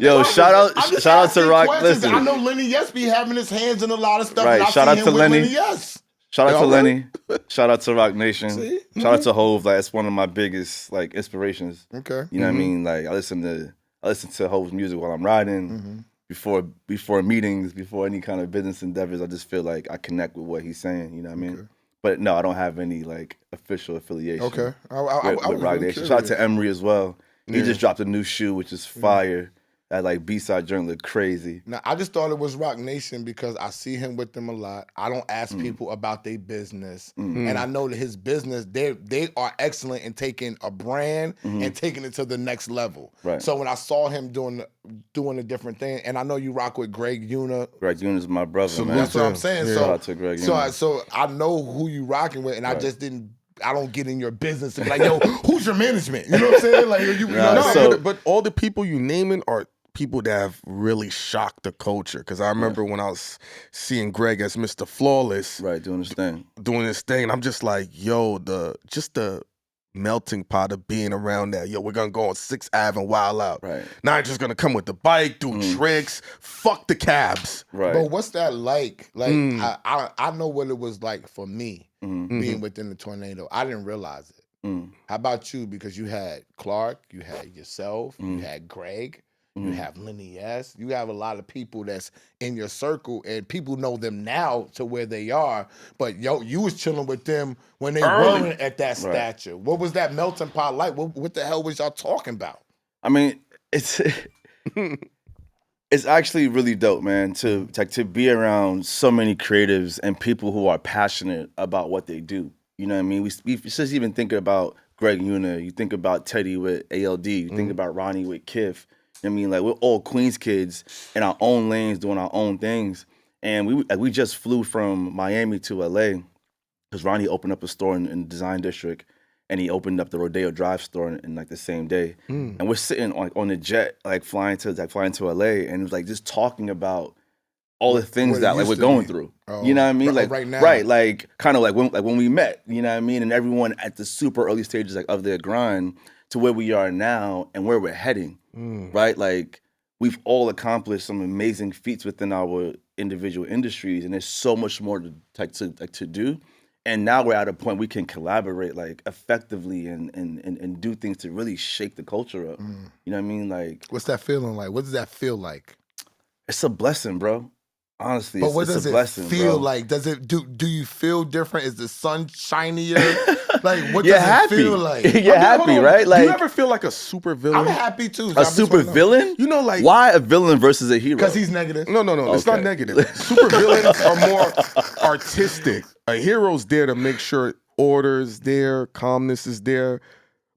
Yo, shout out to Rock. Questions. Listen, I know Lenny Yes be having his hands in a lot of stuff. Right, And I shout see out him to with Lenny. Yes. shout out to Okay. Lenny. Shout out to Rock Nation. See? Shout out to Hove. Like, it's one of my biggest like inspirations. Okay. You know what I mean? Like, I listen to Hove's music while I'm riding. Before meetings, before any kind of business endeavors. I just feel like I connect with what he's saying. You know what I mean? Okay. But no, I don't have any like official affiliation. Okay. I with was Rock really Nation. Shout out to curious. Emery as well. He Yeah. just dropped a new shoe, which is fire. That like B-side joint look crazy. Now, I just thought it was Rock Nation because I see him with them a lot. I don't ask people about their business. And I know that his business, they are excellent in taking a brand and taking it to the next level. Right. So when I saw him doing a different thing, and I know you rock with Greg Una. Greg Yuna's my brother, man. That's what I'm saying. Yeah. So, Shout out to Greg so, Una. so I know who you rocking with, and I just didn't. I don't get in your business and be like, yo, who's your management? You know what I'm saying? Like, you know what I'm saying? so- But all the people you naming are people that have really shocked the culture. Because I remember when I was seeing Greg as Mr. Flawless Right, doing his thing. doing this thing, and I'm just like, yo, the melting pot of being around that. Yo, we're gonna go on 6th Ave and wild out. Right. Not just gonna come with the bike, do tricks, fuck the cabs. Right. But what's that like? Like, I know what it was like for me being within the tornado. I didn't realize it. How about you? Because you had Clark, you had yourself, you had Greg, you have Lenny S. You have a lot of people that's in your circle, and people know them now to where they are. But yo, you was chilling with them when they weren't at that stature. What was that melting pot like? What the hell was y'all talking about? I mean, it's actually really dope, man, to be around so many creatives and people who are passionate about what they do. You know what I mean? We just even thinking about Greg Una, you think about Teddy with ALD, you think about Ronnie with Kiff. You know what I mean? Like, we're all Queens kids in our own lanes doing our own things. And we just flew from Miami to LA because Ronnie opened up a store in the Design District, and he opened up the Rodeo Drive store in like the same day. And we're sitting on the jet, like flying to LA, and it was like just talking about all the things what it that like used we're to going be. through. Oh, You know what I mean? Like right now. right, like kind of like when we met. You know what I mean? And everyone at the super early stages like of their grind to where we are now and where we're heading. Right? Like, we've all accomplished some amazing feats within our individual industries, and there's so much more to do. And now we're at a point we can collaborate like effectively and do things to really shake the culture up. You know what I mean? Like, What's that feeling like? What does that feel like? it's a blessing, bro. Honestly, But what it's does a it blessing, feel bro. like? Does it do you feel different? Is the sun shinier? Like, what You're does happy. it feel like? You're happy, right? Do Like, you ever feel like a super villain? I'm happy too. a super villain? You know, like, Why a villain versus a hero? Because he's negative. No, it's not Okay. negative. Super villains are more artistic. A hero's there to make sure order's there, calmness is there.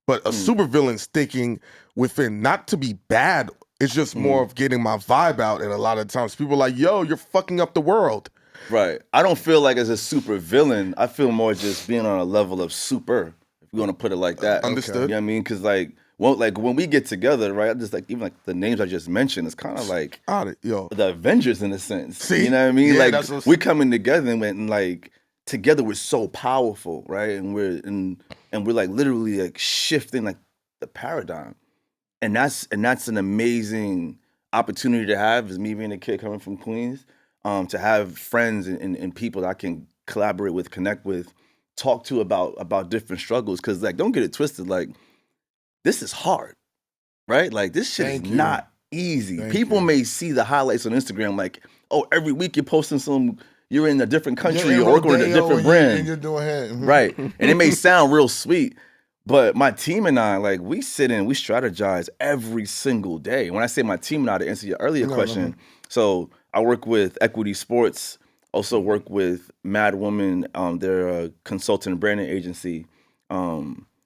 But a super villain's thinking within, not to be bad, it's just more of getting my vibe out. And a lot of times people are like, yo, you're fucking up the world. Right. I don't feel like as a super villain. I feel more just being on a level of super, if you want to put it like that. Understood. You know what I mean? Because when we get together, right, I just like, even like the names I just mentioned, it's kind of like Yo, the Avengers in a sense. See? You know what I mean? Yeah, like, that's what- we're coming together and like together we're so powerful, right? And we're like literally like shifting like the paradigm. And that's an amazing opportunity to have as me being a kid coming from Queens, to have friends and people that I can collaborate with, connect with, talk to about different struggles. Cause like, don't get it twisted. Like, this is hard, right? Like, this shit Thank is you. not easy. Thank People you. may see the highlights on Instagram like, oh, every week you're posting you're in a different country, in you're working with a Rodeo different and brand. and you're doing hair. Mhm. Right. And it may sound real sweet, but my team and I, like, we sit in, we strategize every single day. When I say my team and I, to answer your earlier question, so I work with Equity Sports, also work with Mad Woman, they're a consultant branding agency.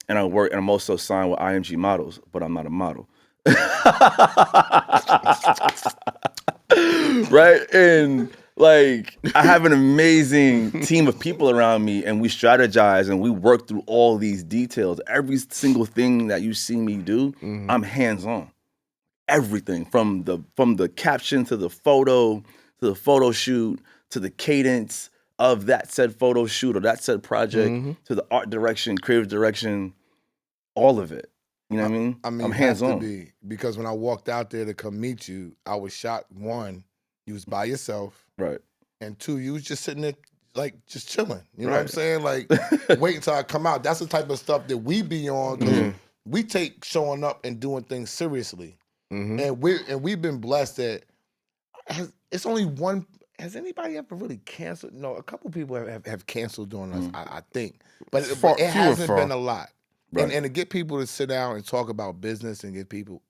and I'm also signed with IMG Models, but I'm not a model. Right? And like I have an amazing team of people around me, and we strategize and we work through all these details. Every single thing that you see me do, I'm hands-on. Everything from the caption to the photo shoot to the cadence of that said photo shoot or that said project to the art direction, creative direction, all of it. You know what I mean? I'm hands-on. Because when I walked out there to come meet you, I was shocked. One, you was by yourself. Right. And two, you was just sitting there like just chilling. You know what I'm saying? Like wait until I come out. That's the type of stuff that we be on because we take showing up and doing things seriously. And we've been blessed that it's only one. Has anybody ever really canceled? No, a couple people have canceled during us, I think. But it hasn't been a lot. Right. And to get people to sit down and talk about business and get people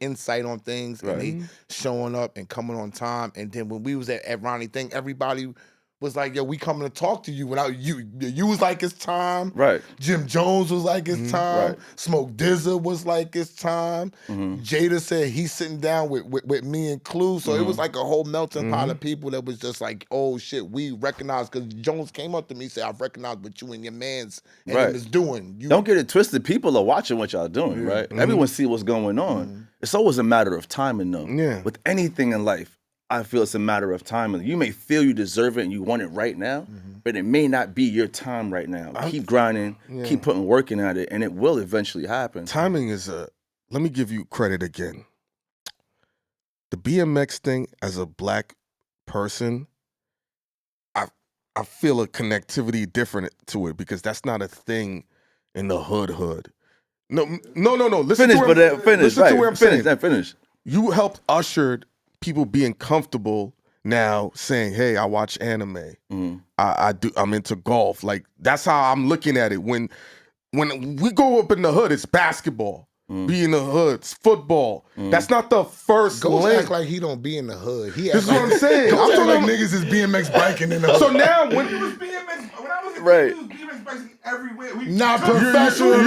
insight on things and they showing up and coming on time. And then when we was at Ronnie thing, everybody was like, yo, we coming to talk to you. You was like, it's time. Right. Jim Jones was like, it's time. Right. Smoke Dizza was like, it's time. Jada said he's sitting down with me and Clue. So it was like a whole melting pot of people that was just like, oh shit, we recognize. Because Jones came up to me and said, I've recognized what you and your mans and him is doing. Don't get it twisted. People are watching what y'all doing, right? Everyone see what's going on. It's always a matter of timing, though. Yeah. With anything in life, I feel it's a matter of time. You may feel you deserve it and you want it right now, but it may not be your time right now. Keep grinding, keep putting work in at it, and it will eventually happen. Timing is let me give you credit again. The BMX thing, as a black person, I feel a connectivity different to it because that's not a thing in the hood. No. Listen to where I'm saying. Finish. You helped ushered people being comfortable now saying, hey, I watch anime. I'm into golf. Like that's how I'm looking at it. When we go up in the hood, it's basketball. Be in the hood, it's football. That's not the first link. Act like he don't be in the hood. This is what I'm saying. I'm talking like niggas is BMX biking in the hood. So now when I was a kid, it was BMX biking everywhere. Not professionally.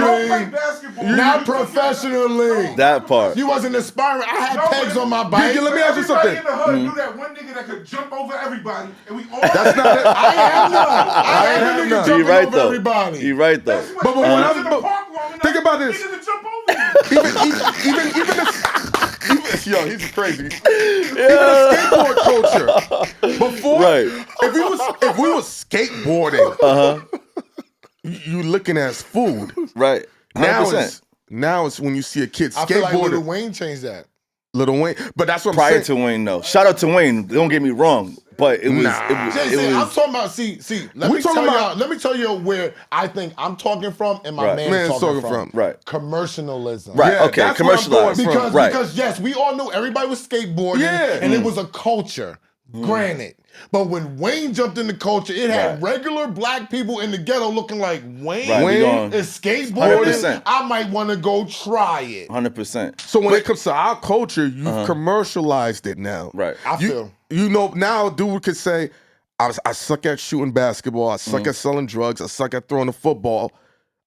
Not professionally. That part. You wasn't aspiring. I had pegs on my bike. Let me ask you something. In the hood knew that one nigga that could jump over everybody, and we all. That's not it. I am none. I am a nigga jumping over everybody. You're right though. But when I was in the park long enough, think about this. Even yo, he's crazy. Even the skateboard culture. Before, if we was skateboarding, you looking at food. Right. 100%. Now it's when you see a kid skateboarding. I feel like Lil Wayne changed that. Lil Wayne, but that's what I'm saying. Prior to Wayne, though. Shout out to Wayne. Don't get me wrong, but it was. I'm talking about. See. Let me tell you where I think I'm talking from, and my man's talking from. Right. Commercialism. Right. Yeah, okay. Commercialized. Because yes, we all knew everybody was skateboarding, and it was a culture. Granted. But when Wayne jumped in the culture, it had regular black people in the ghetto looking like, Wayne is skateboarding. 100%. I might want to go try it. 100%. So when it comes to our culture, you've commercialized it now. Right. I feel. You know, now a dude could say, I suck at shooting basketball. I suck at selling drugs. I suck at throwing a football.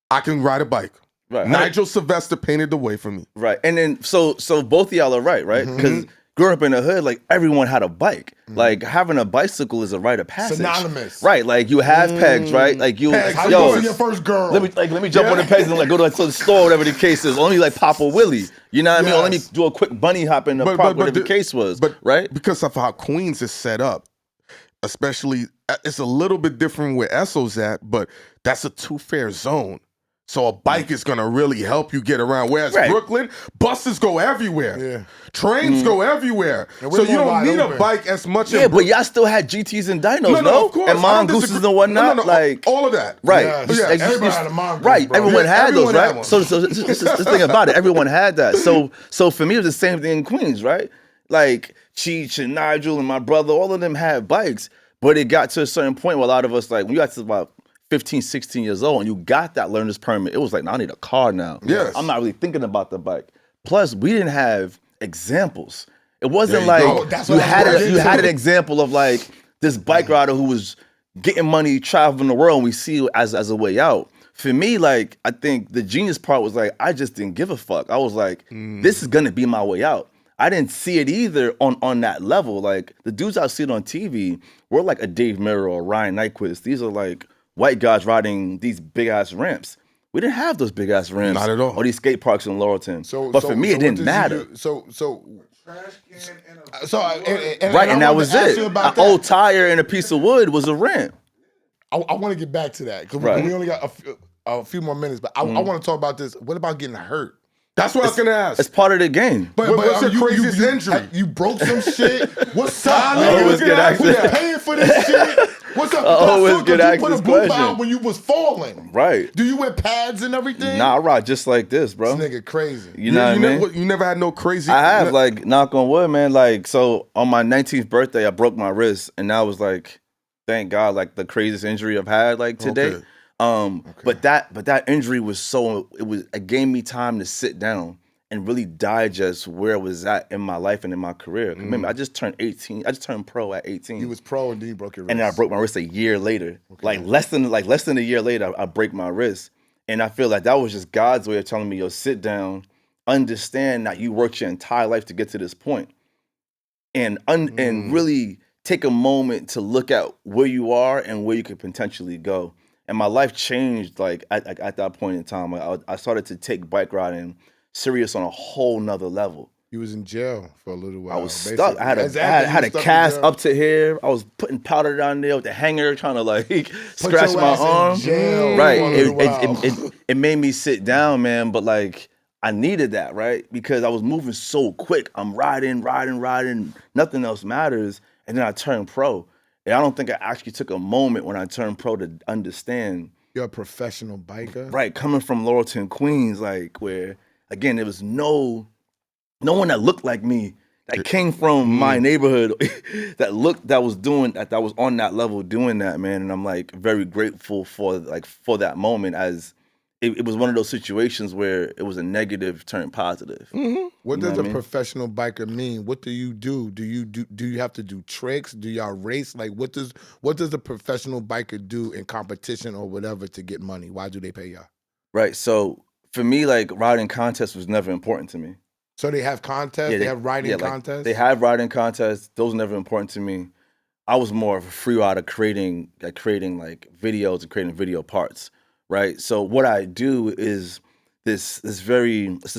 I can ride a bike. Right. Nigel Sylvester painted the way for me. Right. And then, so both of y'all are right? Because growing up in the hood, like everyone had a bike. Like having a bicycle is a rite of passage. Synonymous. Right. Like you have pegs, right? Like you. Pegs. How you see your first girl? Let me jump on the pegs and like go to the store, whatever the case is. Only like Papa Willie. You know what I mean? Or let me do a quick bunny hop in the park, whatever the case was. Right? Because of how Queens is set up, especially, it's a little bit different where Esso's at, but that's a two-fare zone. So a bike is gonna really help you get around. Whereas Brooklyn, buses go everywhere. Trains go everywhere. So you don't need a bike as much. Yeah, but y'all still had GTs and dynos, no? Of course. And mongooses and whatnot. No, like all of that. Right. Everybody had a mongoose. Right. Bro. Everyone had those, right? So this thing about it, everyone had that. So for me, it was the same thing in Queens, right? Like Cheech and Nigel and my brother, all of them had bikes, but it got to a certain point where a lot of us, like when you got to about 15, 16 years old and you got that learner's permit, it was like, I need a car now. Yes. I'm not really thinking about the bike. Plus, we didn't have examples. It wasn't like you had an example of like this bike rider who was getting money, traveling the world, and we see it as a way out. for me, like, I think the genius part was like, I just didn't give a fuck. I was like, this is gonna be my way out. I didn't see it either on that level. Like, the dudes I see on TV were like a Dave Mirra or Ryan Nyquist. These are like white guys riding these big ass ramps. We didn't have those big ass ramps. Not at all. Or these skate parks in Laurelton. But for me, it didn't matter. Trash can and a Right, and that was it. An old that. tire and a piece of wood was a ramp. I want to get back to that because Right. we only got a few more minutes, but I want to talk about this. What about getting hurt? That's what I was gonna ask. It's part of the game. But what's your craziest injury? You broke some shit. What's up? I always get asked Who's that. paying for this shit? What's up? I always Because get you asked put a this boot question. out when you was falling. Right. Do you wear pads and everything? Nah, I ride just like this, bro. This nigga crazy. You know what I mean? You never had no crazy. I have, like, knock on wood, man. Like, so on my 19th birthday, I broke my wrist, and that was like, thank God, like the craziest injury I've had, like, to date. But that injury was it gave me time to sit down and really digest where I was at in my life and in my career. Remember, I just turned 18. I just turned pro at 18. You was pro and then you broke your wrist. And then I broke my wrist a year later. Like less than a year later, I break my wrist. And I feel like that was just God's way of telling me, yo, sit down, understand that you worked your entire life to get to this point. And really take a moment to look at where you are and where you could potentially go. And my life changed like at that point in time. I started to take bike riding serious on a whole nother level. You was in jail for a little while. I was stuck. I had a cast up to here. I was putting powder down there with the hanger, trying to like scratch my arm. Right. It made me sit down, man. But like I needed that, right? Because I was moving so quick. I'm riding. Nothing else matters. And then I turned pro. And I don't think I actually took a moment when I turned pro to understand. You're a professional biker? Right. Coming from Laurelton, Queens, like where, again, there was no one that looked like me that came from my neighborhood that was on that level doing that, man. And I'm like very grateful for that moment, as it was one of those situations where it was a negative turned positive. Mm-hmm. What does a professional biker mean? What do you do? Do you have to do tricks? Do y'all race? Like what does a professional biker do in competition or whatever to get money? Why do they pay y'all? Right. So for me, like riding contests was never important to me. So they have contests? Yeah, they have riding contests? Like, they have riding contests. Those were never important to me. I was more of a free rider creating like videos and creating video parts, right? So what I do is this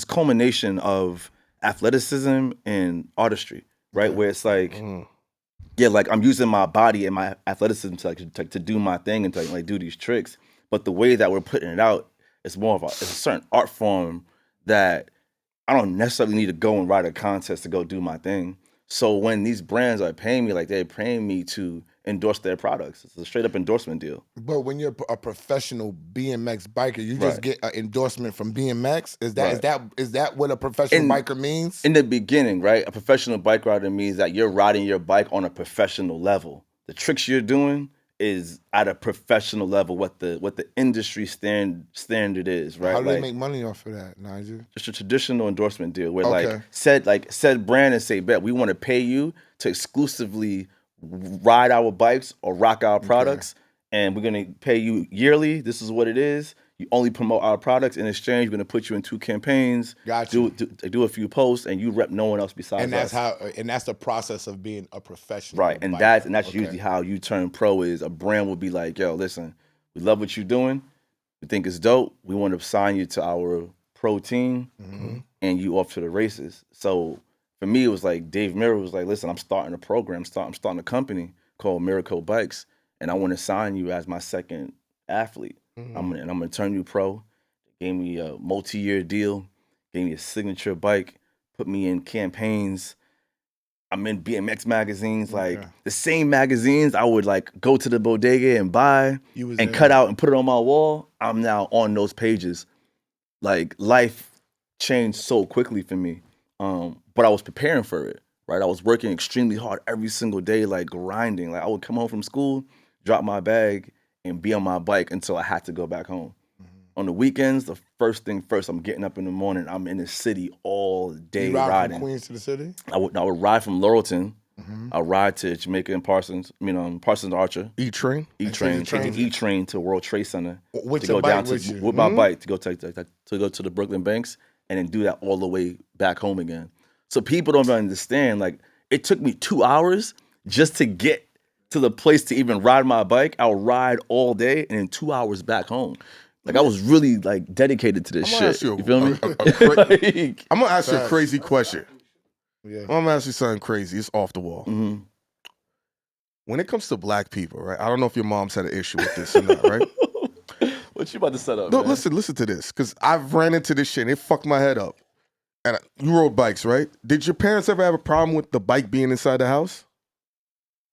culmination of athleticism and artistry, right? Where it's like, like I'm using my body and my athleticism to do my thing and to like do these tricks. But the way that we're putting it out is more of it's a certain art form that I don't necessarily need to go and ride a contest to go do my thing. So when these brands are paying me, like they're paying me to endorse their products. It's a straight up endorsement deal. But when you're a professional BMX biker, you just get an endorsement from BMX? Is that what a professional biker means? In the beginning, right? A professional bike rider means that you're riding your bike on a professional level. The tricks you're doing is at a professional level, what the industry standard is, right? How do they make money off of that, Nigel? Just a traditional endorsement deal where said brand and say, bet we want to pay you to exclusively ride our bikes or rock our products, and we're gonna pay you yearly. This is what it is. You only promote our products. In exchange, we're gonna put you in 2 campaigns. Gotcha. Do a few posts, and you rep no one else besides us. And that's the process of being a professional. Right, and biker. that's usually how you turn pro. Is a brand will be like, yo, listen, we love what you're doing. We think it's dope. We want to sign you to our pro team, and you off to the races. So for me, it was like Dave Mirra was like, listen, I'm starting a program. I'm starting a company called Miracle Bikes, and I want to sign you as my second athlete. I'm gonna turn you pro. Gave me a multi-year deal, gave me a signature bike, put me in campaigns. I'm in BMX magazines, like the same magazines I would like go to the bodega and buy and cut out and put it on my wall. I'm now on those pages. Like life changed so quickly for me, but I was preparing for it. Right, I was working extremely hard every single day, like grinding. Like I would come home from school, drop my bag, and be on my bike until I had to go back home. On the weekends, the first thing first, I'm getting up in the morning. I'm in the city all day you ride riding. From Queens to the city? I would ride from Laurelton I ride to Jamaica and Parsons. Parsons Archer. E-Train. E-Train. Take the E-Train to World Trade Center. With to your go down bike to with you. with my bike to go to the Brooklyn Banks and then do that all the way back home again. So people don't really understand. Like it took me 2 hours just to get to the place to even ride my bike. I'll ride all day and then 2 hours back home. Like I was really like dedicated to this shit. You feel me? I'm gonna ask you a crazy question. Yeah. I'm gonna ask you something crazy. It's off the wall. Mm-hmm. When it comes to black people, right? I don't know if your mom's had an issue with this or not, right? What you about to set up? No, man? listen to this, because I've ran into this shit and it fucked my head up. And you rode bikes, right? Did your parents ever have a problem with the bike being inside the house?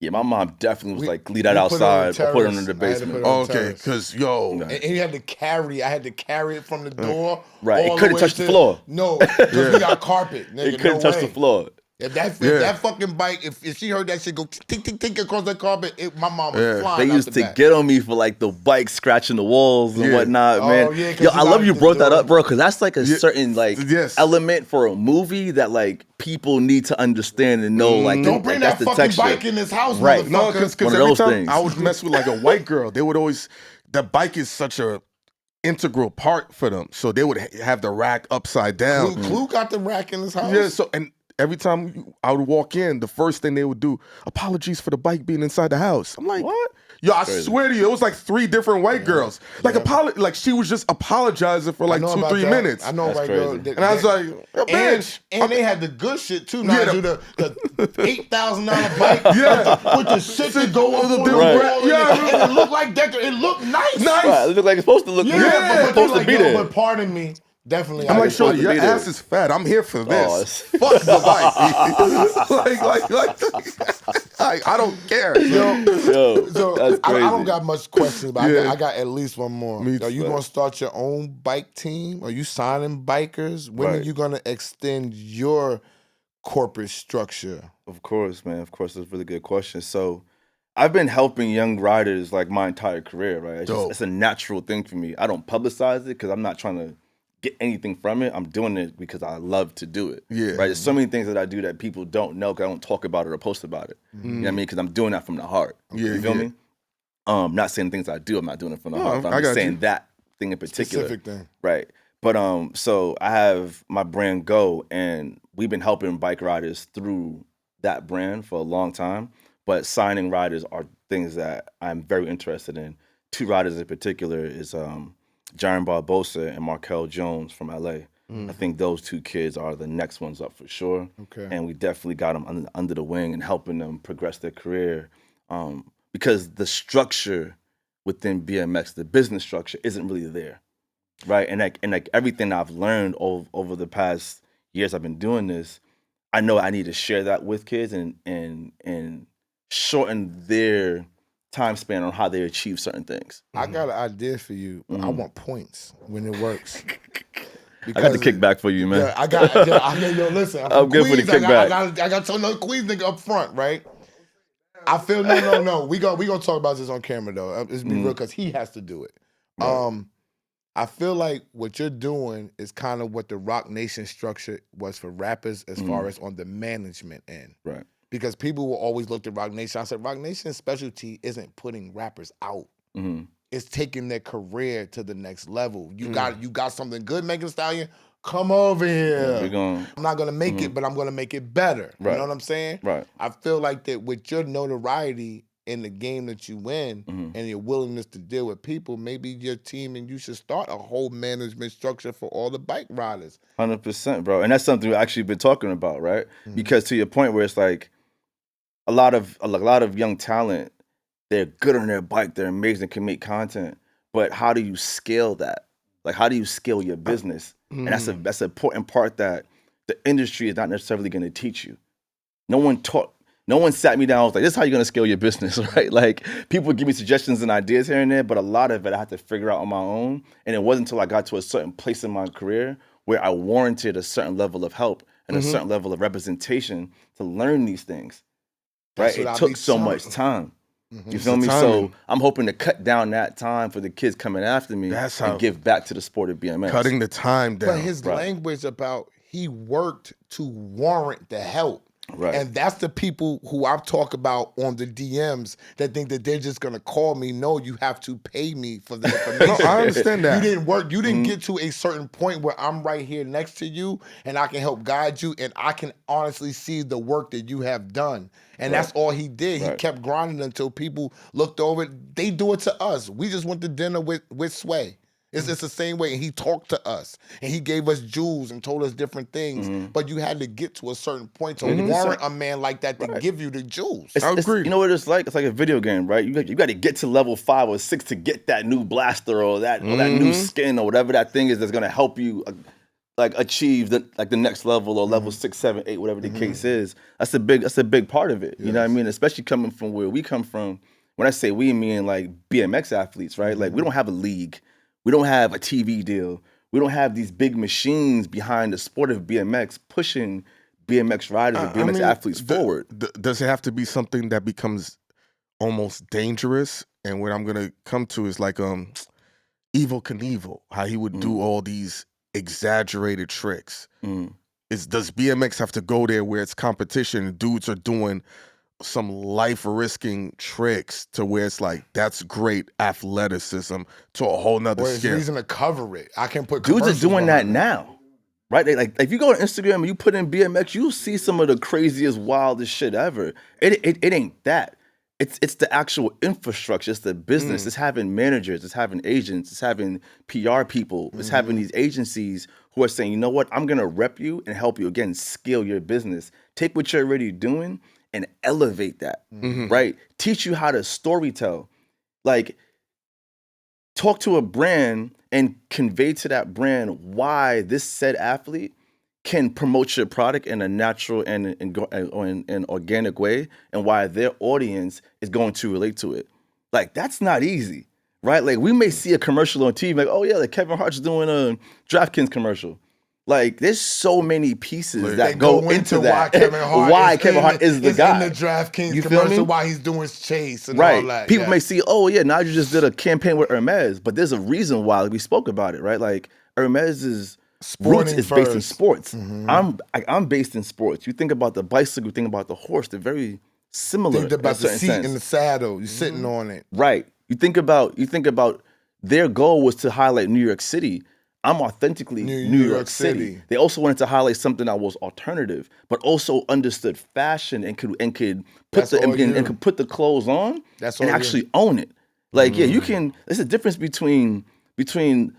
Yeah, my mom definitely was like, leave that outside or put it in the basement. Oh, okay, because and you had to carry. I had to carry it from the door. Right, all it couldn't the way touch the floor. No, because we got carpet. Nigga, It couldn't touch the floor. If that fucking bike, if she heard that shit go tick tick tick across the carpet, my mom was flying. They used to get on me for like the bike scratching the walls and whatnot, man. Yeah, yo, I love you brought that up, bro, because that's like a certain like Yes. element for a movie that like people need to understand and know. Like, don't bring that's that the fucking texture. bike in this house, Right. motherfucker. No, because One of every those time things. I would mess with like a white girl, they would always, the bike is such a integral part for them. So they would have the rack upside down. Clue got the rack in his house. Yeah, so, and every time I would walk in, the first thing they would do, apologies for the bike being inside the house. I'm like, what? Yo, I swear to you, it was like 3 different white girls. Like, like she was just apologizing for like 2-3 minutes. I know, That's right, crazy. girl. And I was like, yo, bitch. And they had the good shit too. Now Yeah, do the $8,000 bike with the shit that go up on the Right. wall. Yeah. And it looked like decorative. It looked nice. Right, it looked like it's supposed to look. Yeah, it's but supposed to like, be yo, there. but pardon me. Definitely. I'm I like, just shorty, to your be there. ass is fat. I'm here for Oh, this. it's- Fuck the bike. like, I don't care. Yo, So that's I crazy. don't got much questions, but Yeah. I got at least one more. Me Are you too. gonna start your own bike team? Are you signing bikers? When are Right. you gonna extend your corporate structure? Of course, man. Of course, that's a really good question. So, I've been helping young riders like my entire career, right? It's a natural thing for me. I don't publicize it because I'm not trying to get anything from it. I'm doing it because I love to do it. Yeah. Right? There's so many things that I do that people don't know because I don't talk about it or post about it. You know what I mean? Because I'm doing that from the heart. Yeah, you feel yeah. me? Not saying things I do, I'm not doing it from the No, heart. But I I'm just got saying you. that thing in particular. Specific thing. Right. But so I have my brand Go, and we've been helping bike riders through that brand for a long time. But signing riders are things that I'm very interested in. 2 riders in particular is Jaron Barbosa and Markel Jones from LA. I think those 2 kids are the next ones up for sure. Okay. And we definitely got them under the wing and helping them progress their career. Because the structure within BMX, the business structure, isn't really there. Right. And like everything I've learned over the past years I've been doing this, I know I need to share that with kids and shorten their time span on how they achieve certain things. I got an idea for you. I want points when it works. I got the kickback for you, man. Yeah, I got. Yo, listen. I'm good for the kickback. I got another Queens nigga up front, right? I feel no. We gonna talk about this on camera though. Let's be real, because he has to do it. Right. I feel like what you're doing is kind of what the RocNation structure was for rappers as far as on the management end. Right. Because people will always look at RocNation. I said RocNation's specialty isn't putting rappers out. Mm-hmm. It's taking their career to the next level. You got something good, Megan Thee Stallion. Come over here. We're going. I'm not gonna make it, but I'm gonna make it better. Right. You know what I'm saying? Right. I feel like that with your notoriety in the game that you win and your willingness to deal with people, maybe your team and you should start a whole management structure for all the bike riders. 100%, bro. And that's something we've actually been talking about, right? Because to your point where it's like a lot of young talent, they're good on their bike, they're amazing, can make content, but how do you scale that? Like, how do you scale your business? And that's an important part that the industry is not necessarily going to teach you. No one sat me down and was like, this is how you're going to scale your business, right? Like, people give me suggestions and ideas here and there, but a lot of it I had to figure out on my own. And it wasn't until I got to a certain place in my career where I warranted a certain level of help and a certain level of representation to learn these things, right? It took so much time. You feel me? So I'm hoping to cut down that time for the kids coming after me and give back to the sport of BMX. Cutting the time down. But his language about he worked to warrant the help. Right. And that's the people who I've talked about on the DMs that think that they're just gonna call me. No, you have to pay me for the information. No, I understand that. You didn't work. You didn't get to a certain point where I'm right here next to you and I can help guide you and I can honestly see the work that you have done. And that's all he did. He kept grinding until people looked over it. They do it to us. We just went to dinner with Sway. It's the same way. And he talked to us. And he gave us jewels and told us different things. But you had to get to a certain point to warrant a man like that to give you the jewels. I agree. You know what it's like? It's like a video game, right? You got to get to level 5 or 6 to get that new blaster or that new skin or whatever that thing is that's going to help you like achieve the next level or level 6, 7, 8, whatever the case is. That's a big part of it. You know what I mean? Especially coming from where we come from. When I say we, mean like BMX athletes, right? Like we don't have a league. We don't have a TV deal. We don't have these big machines behind the sport of BMX pushing BMX riders and BMX athletes forward. Does it have to be something that becomes almost dangerous? And what I'm gonna come to is like Evel Knievel, how he would do all these exaggerated tricks. Does BMX have to go there where it's competition and dudes are doing some life-risking tricks to where it's like that's great athleticism to a whole nother There's scale? reason to cover it. I can put Dudes are doing that behind it. now, right? Like if you go on Instagram and you put in BMX, you'll see some of the craziest, wildest shit ever. It ain't that. It's the actual infrastructure. It's the business. It's having managers. It's having agents. It's having PR people. It's having these agencies who are saying, you know what? I'm gonna rep you and help you again scale your business. Take what you're already doing and elevate that, right? Teach you how to storytell. Like, talk to a brand and convey to that brand why this said athlete can promote your product in a natural and organic way and why their audience is going to relate to it. Like, that's not easy, right? Like, we may see a commercial on TV, like, oh yeah, like Kevin Hart's doing a DraftKings commercial. Like, there's so many pieces that go into that. Why Kevin Hart is the guy. in the DraftKings You feel commercial, me? why he's doing his chase and Right. all that. People may see, oh yeah, Nigel just did a campaign with Hermes, but there's a reason why we spoke about it, right? Like, Hermes's roots is based in sports. I'm based in sports. You think about the bicycle, you think about the horse, they're very similar. Think about in the a certain seat sense. in the saddle. You're sitting on it. Right. You think about their goal was to highlight New York City. I'm authentically New York City. They also wanted to highlight something that was alternative, but also understood fashion and could put the clothes on and actually own it. Like, yeah, you can. There's a difference between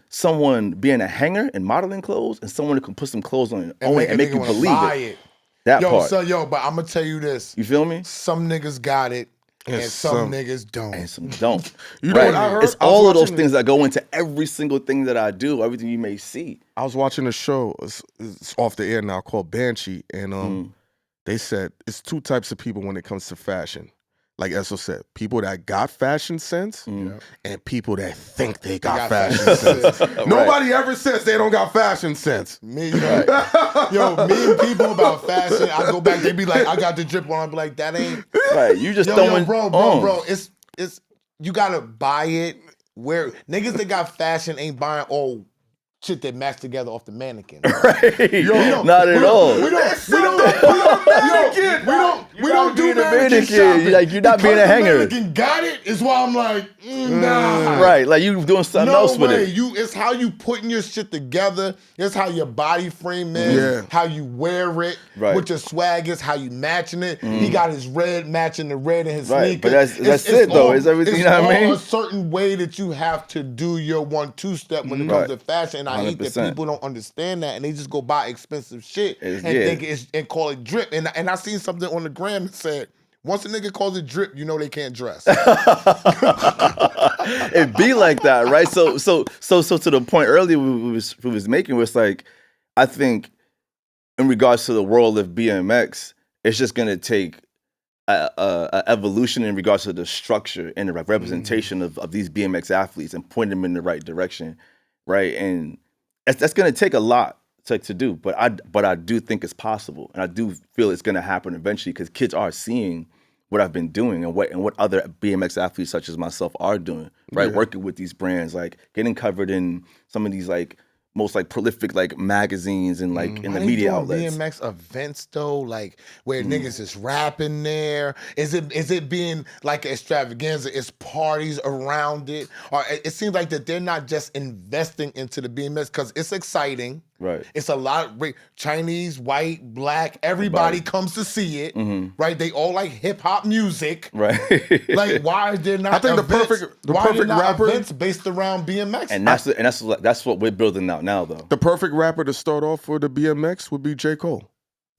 someone being a hanger and modeling clothes and someone who can put some clothes on and make you believe it. That part. But I'm gonna tell you this. You feel me? Some niggas got it. And some niggas don't. And some don't. You know what I heard? It's all of those things that go into every single thing that I do, everything you may see. I was watching a show, it's off the air now, called Banshee, and they said it's two types of people when it comes to fashion. Like Esso said, people that got fashion sense and people that think they got fashion sense. Nobody ever says they don't got fashion sense. Me and people about fashion, I go back, they be like, I got the drip on. I be like, that ain't right. You just throwing bro. It's you gotta buy it. Where niggas that got fashion ain't buying all shit that match together off the mannequin. Right. Not at all. We don't do mannequin shopping. You're not being a hanger. Mannequin got it is why I'm like, nah. Right, like you doing something else with it. It's how you putting your shit together. It's how your body frame is. How you wear it. Right. What your swag is. How you matching it. He got his red matching the red in his right. sneakers. But that's it though. It's everything. You know what I mean? A certain way that you have to do your 1-2 step when it comes to fashion. And I hate that people don't understand that and they just go buy expensive shit think it's and call it drip. And I seen something on the gram that said, once a nigga calls it drip, you know they can't dress. It be like that, right? So to the point earlier we was making was like, I think in regards to the world of BMX, it's just gonna take a evolution in regards to the structure and the representation of these BMX athletes and point them in the right direction, right? And that's gonna take a lot to do, but I do think it's possible, and I do feel it's gonna happen eventually because kids are seeing what I've been doing and what other BMX athletes such as myself are doing, right? Working with these brands, like getting covered in some of these like most like prolific like magazines and like in the Why media they outlets. doing BMX events though, like where niggas is rapping there? Is it being like extravaganza? Is parties around it? Or it seems like that they're not just investing into the BMX because it's exciting. Right. It's a lot of Chinese, white, black, everybody comes to see it. Right? They all like hip hop music. Right. Like, why is there not I think events, the perfect rapper, events based around BMX? And that's what we're building out now though. the perfect rapper to start off for the BMX would be J. Cole.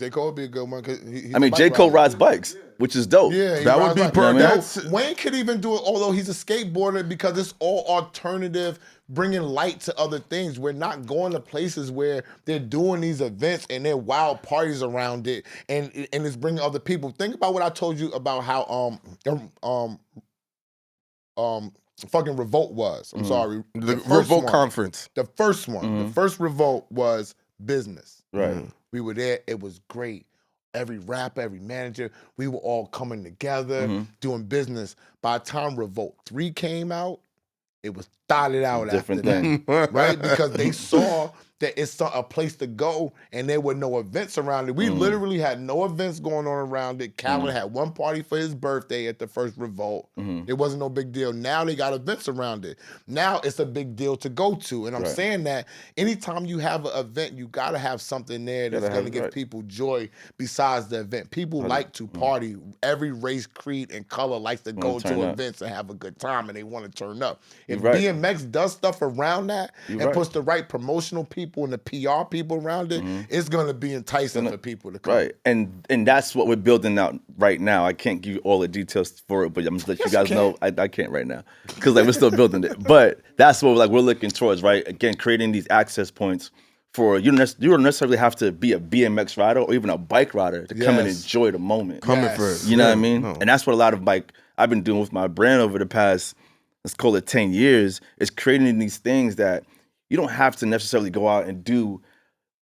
J. Cole would be a good one. J. Cole rides bikes, which is dope. Yeah, That would be perfect. Wayne could even do it, although he's a skateboarder, because it's all alternative, bringing light to other things. We're not going to places where they're doing these events and they're wild parties around it, and it's bringing other people. Think about what I told you about how fucking Revolt was. I'm sorry, The first Revolt one. Conference. The first one, the first Revolt was business. Right. We were there. It was great. Every rapper, every manager, we were all coming together, doing business. By the time Revolt 3 came out, it was thotted out Different after thing. that, right? Because they saw that it's a place to go, and there were no events around it. We literally had no events going on around it. Khaled had one party for his birthday at the first Revolt. It wasn't no big deal. Now they got events around it. Now it's a big deal to go to, and I'm saying that anytime you have an event, you got to have something there that's going to give people joy besides the event. People like to party. Every race, creed, and color likes to go to events and have a good time, and they want to turn up. If BMX does stuff around that and puts the right promotional people and the PR people around it, it's going to be enticing for people to come. Right. And that's what we're building out right now. I can't give you all the details for it, but I'm just let you guys know I can't right now because like we're still building it. But that's what we're looking towards, right? Again, creating these access points for you don't necessarily have to be a BMX rider or even a bike rider to come and enjoy the moment. Coming first. You know what I mean? And that's what a lot of I've been doing with my brand over the past, let's call it 10 years, is creating these things that you don't have to necessarily go out and do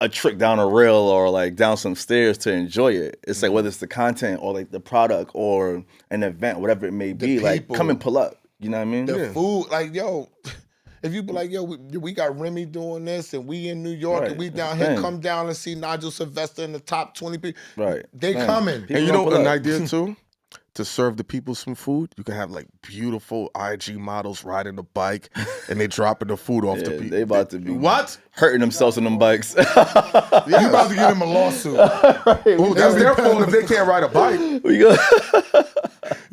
a trick down a rail or like down some stairs to enjoy it. It's like whether it's the content or like the product or an event, whatever it may be, like come and pull up. You know what I mean? The food, like, yo, if you be like, yo, we got Remy doing this and we in New York and we down here, come down and see Nigel Sylvester in the top 20 people. Right. They coming. People And you know pull an up. idea too? To serve the people some food, you can have like beautiful IG models riding the bike and they dropping the food off the people. They about to be hurting themselves on them bikes. You about to get him a lawsuit. Ooh, that's their fault if they can't ride a bike. You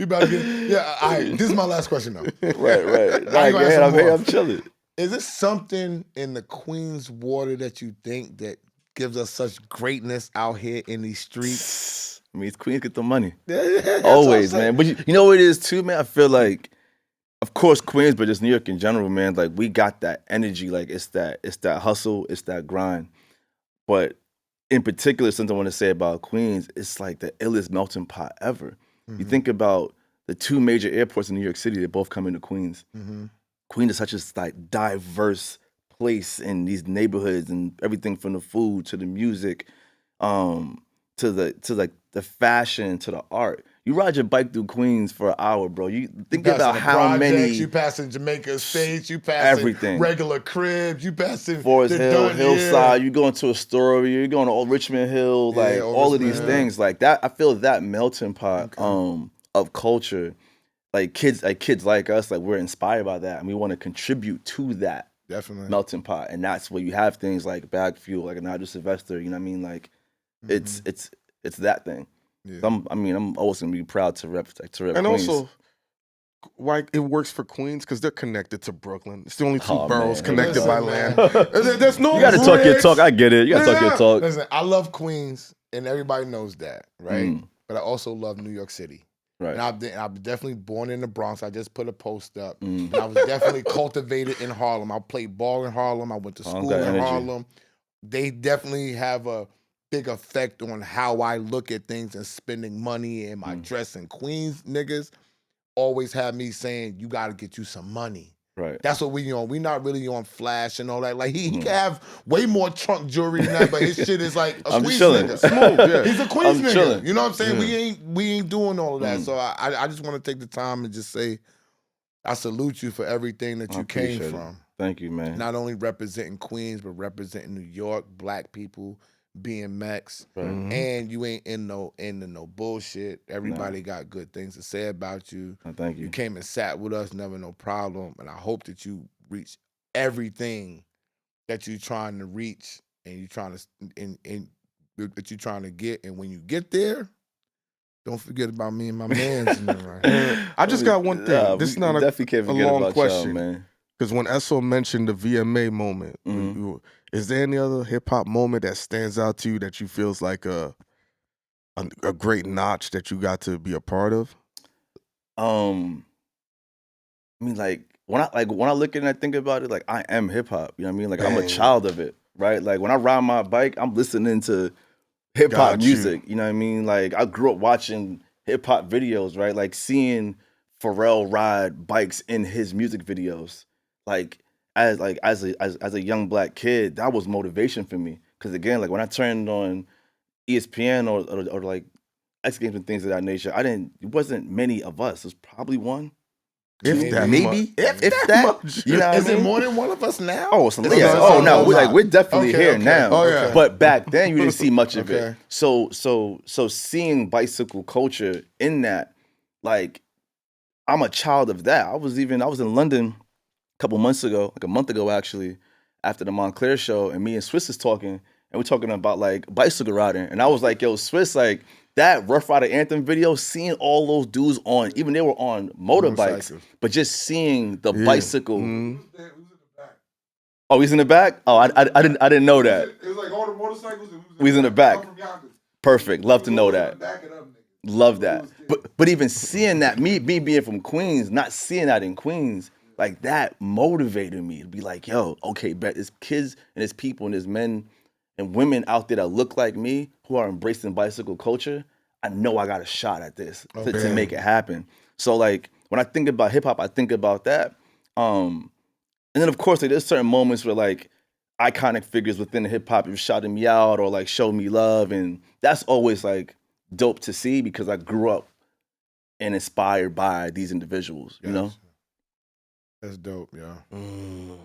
about to get all right. This is my last question though. Right. I ain't gonna ask some more. I'm chilling. Is it something in the Queens water that you think that gives us such greatness out here in these streets? I mean, Queens get the money. Always, man. But you know what it is too, man? I feel like, of course, Queens, but just New York in general, man, like we got that energy. Like it's that hustle, it's that grind. But in particular, something I want to say about Queens, it's like the illest melting pot ever. You think about the two major airports in New York City, they both come into Queens. Queens is such a like diverse place in these neighborhoods and everything from the food to the music, to the fashion, to the art. You ride your bike through Queens for an hour, bro. You think about how many. You passing Jamaica Estates, you passing everything. Regular cribs, you passing Forest Hill, Hillside. You going to Astoria, you're going to Old Richmond Hill, like all of these things like that. I feel that melting pot of culture, like kids like us, like we're inspired by that, and we want to contribute to that melting pot. And that's where you have things like BagFuel, like a Nigel Sylvester. You know what I mean? Like it's that thing. Yeah. So I'm always gonna be proud to rep And Queens. also, why it works for Queens because they're connected to Brooklyn. It's the only two boroughs man. connected by land. There's no. You gotta talk your talk. I get it. You gotta talk your talk. Listen, I love Queens, and everybody knows that, right? But I also love New York City. Right. And I'm definitely born in the Bronx. I just put a post up. And I was definitely cultivated in Harlem. I played ball in Harlem. I went to school in Harlem. They definitely have a big effect on how I look at things and spending money and my dress. And Queens niggas always have me saying, you got to get you some money. Right. That's what we on. We not really on flash and all that. Like he can have way more trunk jewelry than that, but his shit is like a Queens nigga. Smooth, He's a Queens nigga. Chilling. You know what I'm saying? We ain't doing all of that. So I just want to take the time and just say I salute you for everything that you came from. Thank you, man. Not only representing Queens, but representing New York, black people, BMX, and you ain't into no bullshit. Everybody got good things to say about you. Thank you. You came and sat with us, never no problem. And I hope that you reach everything that you're trying to reach and you're trying to that you're trying to get. And when you get there, don't forget about me and my mans. I just got one thing. This is not definitely can't a forget long about question, y'all, man. Because when Esso mentioned the VMA moment, is there any other hip hop moment that stands out to you that you feels like a great notch that you got to be a part of? I mean, like when I look at it and I think about it, like I am hip hop. You know what I mean? Like I'm a child of it, right? Like when I ride my bike, I'm listening to hip hop music. You know what I mean? Like I grew up watching hip hop videos, right? Like seeing Pharrell ride bikes in his music videos. Like as a young black kid, that was motivation for me. Because again, like when I turned on ESPN or like X Games and things of that nature, it wasn't many of us. It was probably one. If that maybe much. if that much. You know what Is I mean? it more than one of us now? Oh, no, we're definitely here now. Oh, yeah. But back then you didn't see much of Okay. it. So seeing bicycle culture in that, like I'm a child of that. I was in London a couple months ago, like a month ago actually, after the Montclair show, and me and Swiss is talking, and we're talking about like bicycle riding, and I was like, yo, Swiss, like that Rough Rider Anthem video, seeing all those dudes on, even they were on motorbikes, Motorcycles. but just seeing the bicycle. Who's in the back? Oh, he's in the back? Oh, I didn't know that. It was like all the motorcycles. He's in the back. From Yonkers. Perfect. Love to know that. Back it up, nigga. Love that. But even seeing that, me being from Queens, not seeing that in Queens, like that motivated me to be like, yo, okay, bet there's kids and there's people and there's men and women out there that look like me who are embracing bicycle culture. I know I got a shot at this to make it happen. So like when I think about hip hop, I think about that. And then of course like, there's certain moments where like iconic figures within the hip hop have shouted me out or like showed me love, and that's always like dope to see because I grew up and inspired by these individuals, you know? That's dope, yo.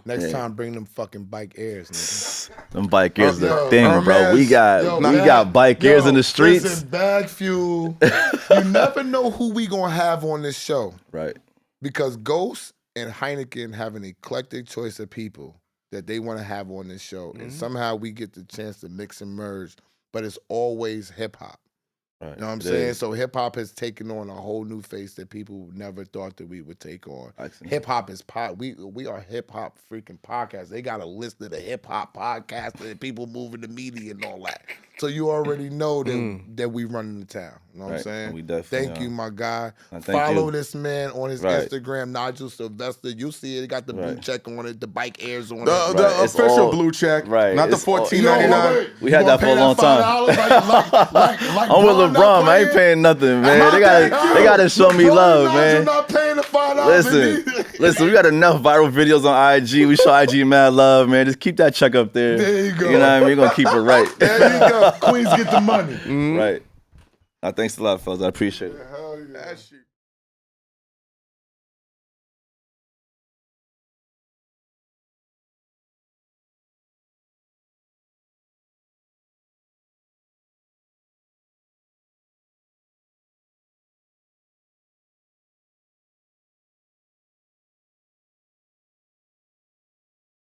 Next time, bring them fucking bike airs, nigga. Them bike ears Yo, the thing, our bro. mans- We got bike ears in the streets. Listen, BagFuel, you never know who we gonna have on this show. Right. Because Ghost and Heineken have an eclectic choice of people that they want to have on this show. And somehow we get the chance to mix and merge, but it's always hip hop. Right. You know what I'm saying? So hip hop has taken on a whole new face that people never thought that we would take on. Hip hop is we are hip hop freaking podcast. They got a list of the hip hop podcasts and people moving the media and all that. So you already know that we running the town. You know what I'm saying? We definitely Thank you, my guy. Thank Follow you. this man on his Instagram, Nigel Sylvester. You see it got the blue check on it, the bike airs on it. The It's official all- blue check, right. not the It's all- $14.99. We had that for a long time. Like I'm with LeBron. I ain't paying nothing, man. They gotta show me love, man. Not paying the $5. Listen, we got enough viral videos on IG. We show IG mad love, man. Just keep that check up there. There you go. You know what I mean? We're gonna keep it right. There you go. Queens get the money. Right. Thanks a lot, fellas. I appreciate it. Hell yeah. That shit.